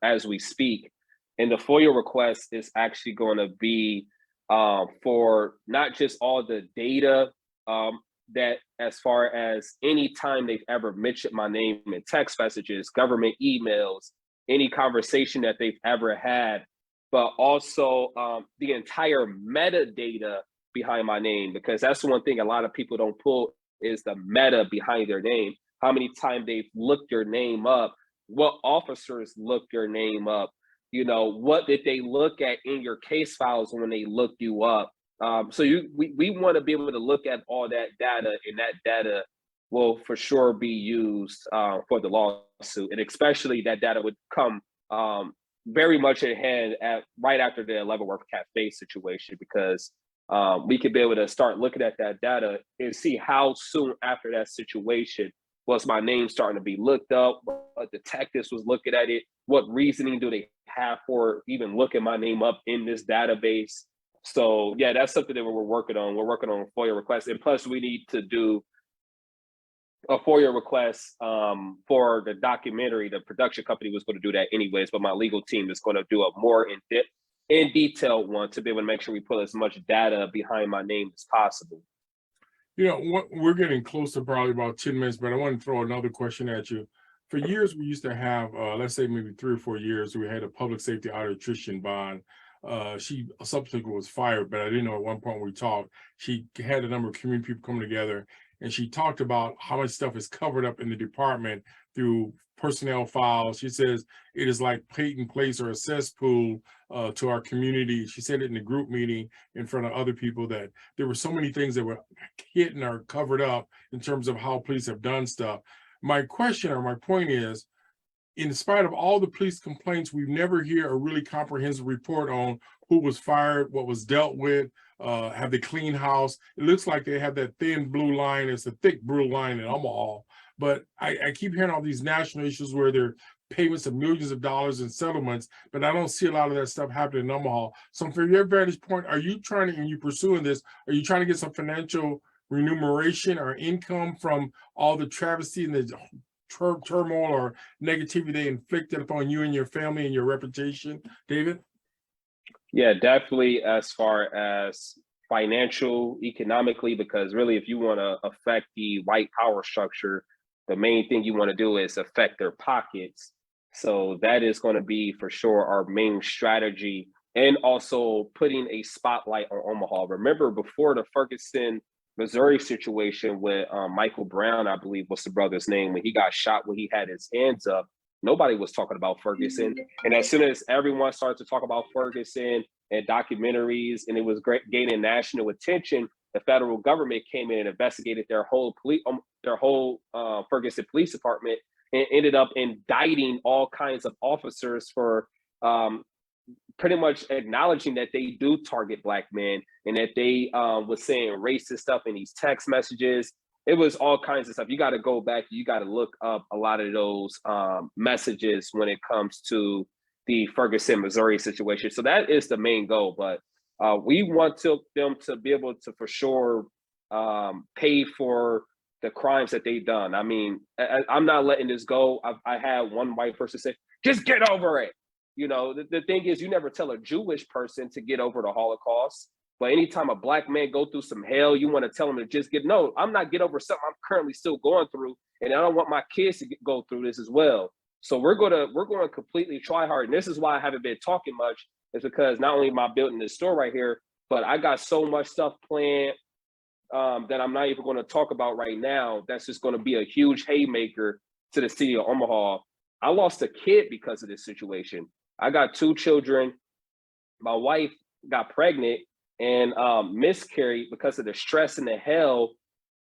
[SPEAKER 2] as we speak. And the FOIA request is actually going to be for not just all the data that as far as any time they've ever mentioned my name in text messages, government emails, any conversation that they've ever had, but also the entire metadata behind my name, because that's the one thing a lot of people don't pull is the meta behind their name. How many times they've looked your name up, what officers looked your name up, you know, what did they look at in your case files when they looked you up. So we want to be able to look at all that data, and that data will for sure be used for the lawsuit. And especially that data would come very much in hand right after the Leavenworth Cafe situation, because we could be able to start looking at that data and see how soon after that situation was my name starting to be looked up, what detectives was looking at it, what reasoning do they have for even looking my name up in this database. So yeah, that's something that we're working on. We're working on a FOIA request. And plus we need to do a FOIA request for the documentary. The production company was going to do that anyways, but my legal team is going to do a more in detailed one to be able to make sure we put as much data behind my name as possible.
[SPEAKER 1] You know, we're getting close to probably about 10 minutes, but I want to throw another question at you. For years, we used to have, let's say maybe 3 or 4 years, we had a public safety arbitration bond. She subsequently was fired, but I didn't know at one point we talked, she had a number of community people coming together, and she talked about how much stuff is covered up in the department through personnel files. She says it is like Peyton Place or a cesspool to our community. She said it in the group meeting in front of other people that there were so many things that were hidden or covered up in terms of how police have done stuff. My question or my point is, in spite of all the police complaints, we've never hear a really comprehensive report on who was fired, what was dealt with, have they cleaned house. It looks like they have that thin blue line. It's a thick blue line in Omaha. But I keep hearing all these national issues where there are payments of millions of dollars in settlements, but I don't see a lot of that stuff happening in Omaha. So from your vantage point, are you trying to, and you pursuing this, are you trying to get some financial remuneration or income from all the travesty and the turmoil or negativity they inflicted upon you and your family and your reputation, David?
[SPEAKER 2] Yeah, definitely as far as financial, economically, because really if you want to affect the white power structure, the main thing you want to do is affect their pockets. So that is going to be for sure our main strategy, and also putting a spotlight on Omaha. Remember before the Ferguson, Missouri situation with Michael Brown, I believe was the brother's name, when he got shot when he had his hands up, nobody was talking about Ferguson. And as soon as everyone started to talk about Ferguson and documentaries, and it was gaining national attention, the federal government came in and investigated their whole Ferguson Police Department, and ended up indicting all kinds of officers for pretty much acknowledging that they do target Black men, and that they was saying racist stuff in these text messages. It was all kinds of stuff. You got to go back, you got to look up a lot of those messages when it comes to the Ferguson, Missouri situation. So that is the main goal, but we want them to be able to for sure pay for the crimes that they've done. I mean, I'm not letting this go. I had one white person say, just get over it. You know, the thing is, you never tell a Jewish person to get over the Holocaust. But anytime a Black man go through some hell, you want to tell him to just no, I'm not get over something I'm currently still going through. And I don't want my kids to go through this as well. So we're going to completely try hard. And this is why I haven't been talking much, is because not only am I building this store right here, but I got so much stuff planned that I'm not even going to talk about right now. That's just going to be a huge haymaker to the city of Omaha. I lost a kid because of this situation. I got 2 children. My wife got pregnant and miscarried because of the stress and the hell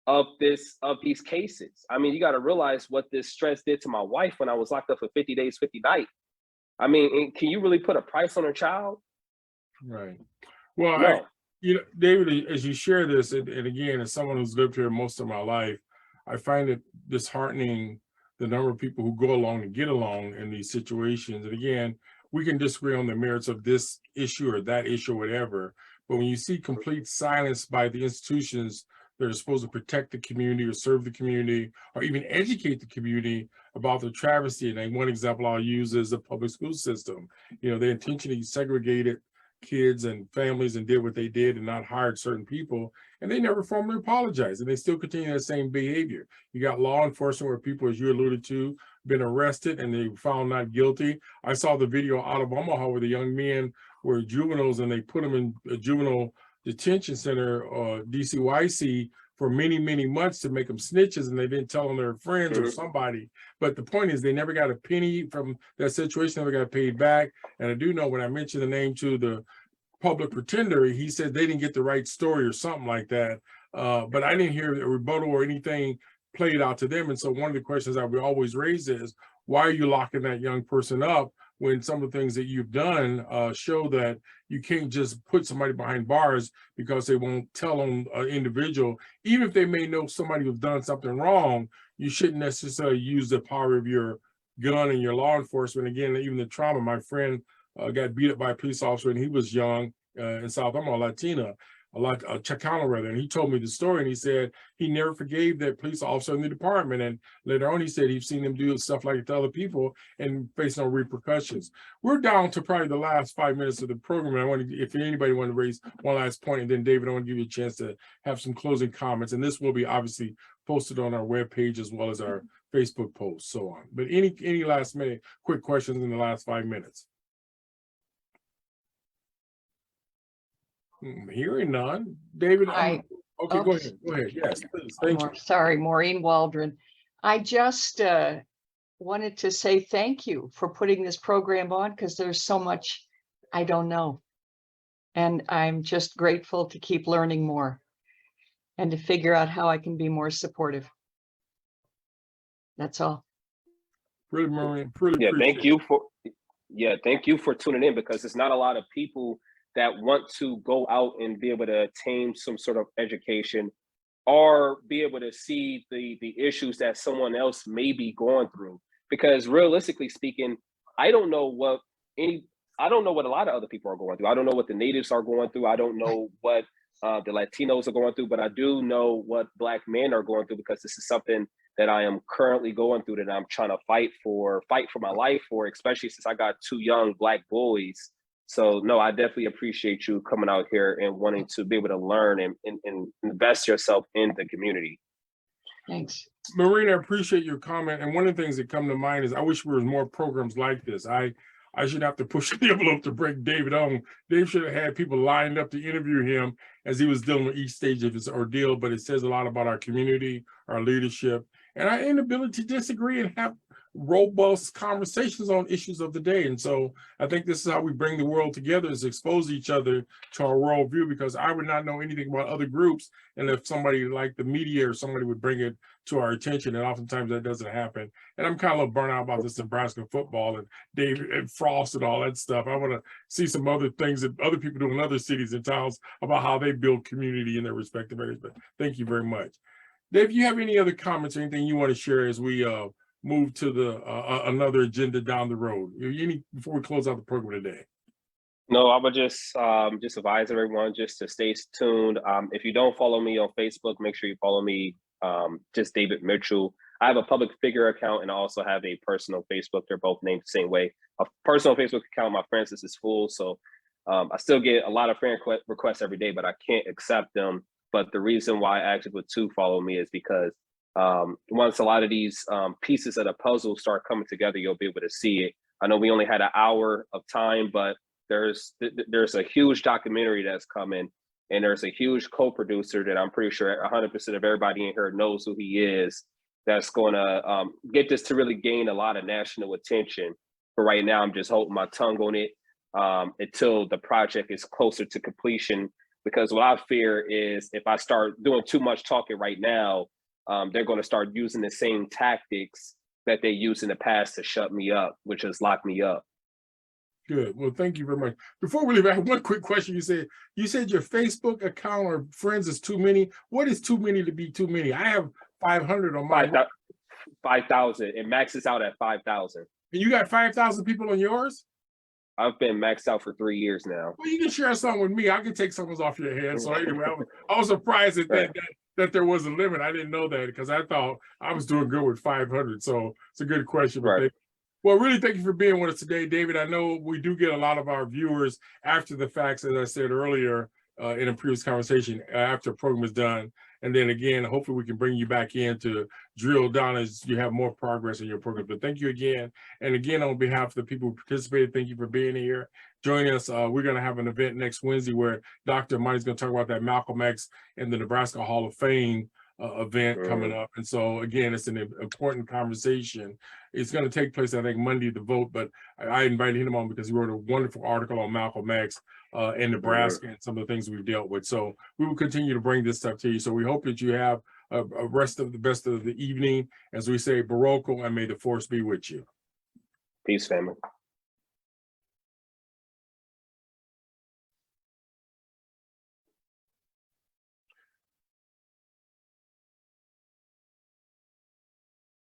[SPEAKER 2] of these cases. I mean, you got to realize what this stress did to my wife when I was locked up for 50 days, 50 nights. I mean, can you really put a price on a child?
[SPEAKER 1] Right. Well,
[SPEAKER 2] No.
[SPEAKER 1] David, as you share this, and again, as someone who's lived here most of my life, I find it disheartening the number of people who go along and get along in these situations. And again, we can disagree on the merits of this issue or that issue or whatever, but when you see complete silence by the institutions that are supposed to protect the community or serve the community or even educate the community about the travesty, and one example I'll use is the public school system. They intentionally segregated kids and families and did what they did and not hired certain people, and they never formally apologized, and they still continue that same behavior. You got law enforcement where people, as you alluded to, been arrested and they found not guilty. I saw the video out of Omaha where the young men were juveniles and they put them in a juvenile detention center, DCYC, for many, many months to make them snitches, and they didn't tell them their friends or somebody. But the point is, they never got a penny from that situation, never got paid back. And I do know when I mentioned the name to the public pretender, he said they didn't get the right story or something like that. But I didn't hear a rebuttal or anything played out to them. And so one of the questions I would always raise is, why are you locking that young person up when some of the things that you've done show that you can't just put somebody behind bars because they won't tell on an individual, even if they may know somebody who's done something wrong. You shouldn't necessarily use the power of your gun and your law enforcement. Again, even the trauma, my friend got beat up by a police officer and he was young in South Omaha, Chicano rather, and he told me the story, and he said he never forgave that police officer in the department, and later on he said he's seen him do stuff like that to other people and face no repercussions. We're down to probably the last 5 minutes of the program, and I want to, if anybody want to raise one last point, and then David, I want to give you a chance to have some closing comments, and this will be obviously posted on our webpage as well as our Facebook post, so on. But any last minute quick questions in the last 5 minutes? Hearing none. David, okay, go ahead. Go ahead. Yes, please. Thank you.
[SPEAKER 7] Sorry, Maureen Waldron. I just wanted to say thank you for putting this program on, because there's so much I don't know. And I'm just grateful to keep learning more and to figure out how I can be more supportive. That's all.
[SPEAKER 1] Really, Maureen, really
[SPEAKER 2] thank you for tuning in, because it's not a lot of people that want to go out and be able to attain some sort of education or be able to see the issues that someone else may be going through. Because realistically speaking, I don't know what a lot of other people are going through. I don't know what the natives are going through. I don't know what the Latinos are going through, but I do know what Black men are going through, because this is something that I am currently going through, that I'm trying to fight for my life for, especially since I got 2 young Black boys. So no, I definitely appreciate you coming out here and wanting to be able to learn and invest yourself in the community.
[SPEAKER 7] Thanks.
[SPEAKER 1] Maureen, I appreciate your comment. And one of the things that come to mind is I wish there was more programs like this. I should have to push the envelope to bring David on. Dave should have had people lined up to interview him as he was dealing with each stage of his ordeal, but it says a lot about our community, our leadership, and our inability to disagree and have robust conversations on issues of the day. And so I think this is how we bring the world together, is expose each other to our worldview, because I would not know anything about other groups. And if somebody like the media or somebody would bring it to our attention, and oftentimes that doesn't happen. And I'm kind of a little burnt out about this Nebraska football and David and Frost and all that stuff. I want to see some other things that other people do in other cities and towns about how they build community in their respective areas. But thank you very much. Dave, you have any other comments or anything you want to share as we move to the another agenda down the road? Before we close out the program today?
[SPEAKER 2] No, I would just advise everyone just to stay tuned. If you don't follow me on Facebook, make sure you follow me, just David Mitchell. I have a public figure account and I also have a personal Facebook. They're both named the same way. A personal Facebook account, my friends list is full. So I still get a lot of friend requests every day, but I can't accept them. But the reason why I actually put 2 follow me is because once a lot of these pieces of the puzzle start coming together, you'll be able to see it. I know we only had an hour of time, but there's a huge documentary that's coming, and there's a huge co-producer that I'm pretty sure 100% of everybody in here knows who he is, that's going to get this to really gain a lot of national attention. But right now, I'm just holding my tongue on it. until the project is closer to completion. Because what I fear is if I start doing too much talking right now, they're going to start using the same tactics that they used in the past to shut me up, which is lock me up.
[SPEAKER 1] Good. Well, thank you very much. Before we leave, I have one quick question. You said your Facebook account or friends is too many. What is too many to be too many? I have 500 on my.
[SPEAKER 2] 5,000. It maxes out at 5,000.
[SPEAKER 1] And you got 5,000 people on yours?
[SPEAKER 2] I've been maxed out for 3 years now.
[SPEAKER 1] Well, you can share some with me. I can take some off your head. So anyway, I was surprised that there was a limit. I didn't know that because I thought I was doing good with 500. So it's a good question.
[SPEAKER 2] Right.
[SPEAKER 1] Well, really, thank you for being with us today, David. I know we do get a lot of our viewers after the facts, as I said earlier in a previous conversation, after the program is done. And then again, hopefully we can bring you back in to drill down as you have more progress in your program. But thank you again. And again, on behalf of the people who participated, thank you for being here. Join us. We're going to have an event next Wednesday where Dr. Money's going to talk about that Malcolm X and the Nebraska Hall of Fame event coming up. And so again, it's an important conversation. It's going to take place, I think, Monday to vote, but I invited him on because he wrote a wonderful article on Malcolm X in Nebraska and some of the things we've dealt with. So we will continue to bring this stuff to you. So we hope that you have a rest of the best of the evening. As we say, Baroko, and may the force be with you.
[SPEAKER 2] Peace, family.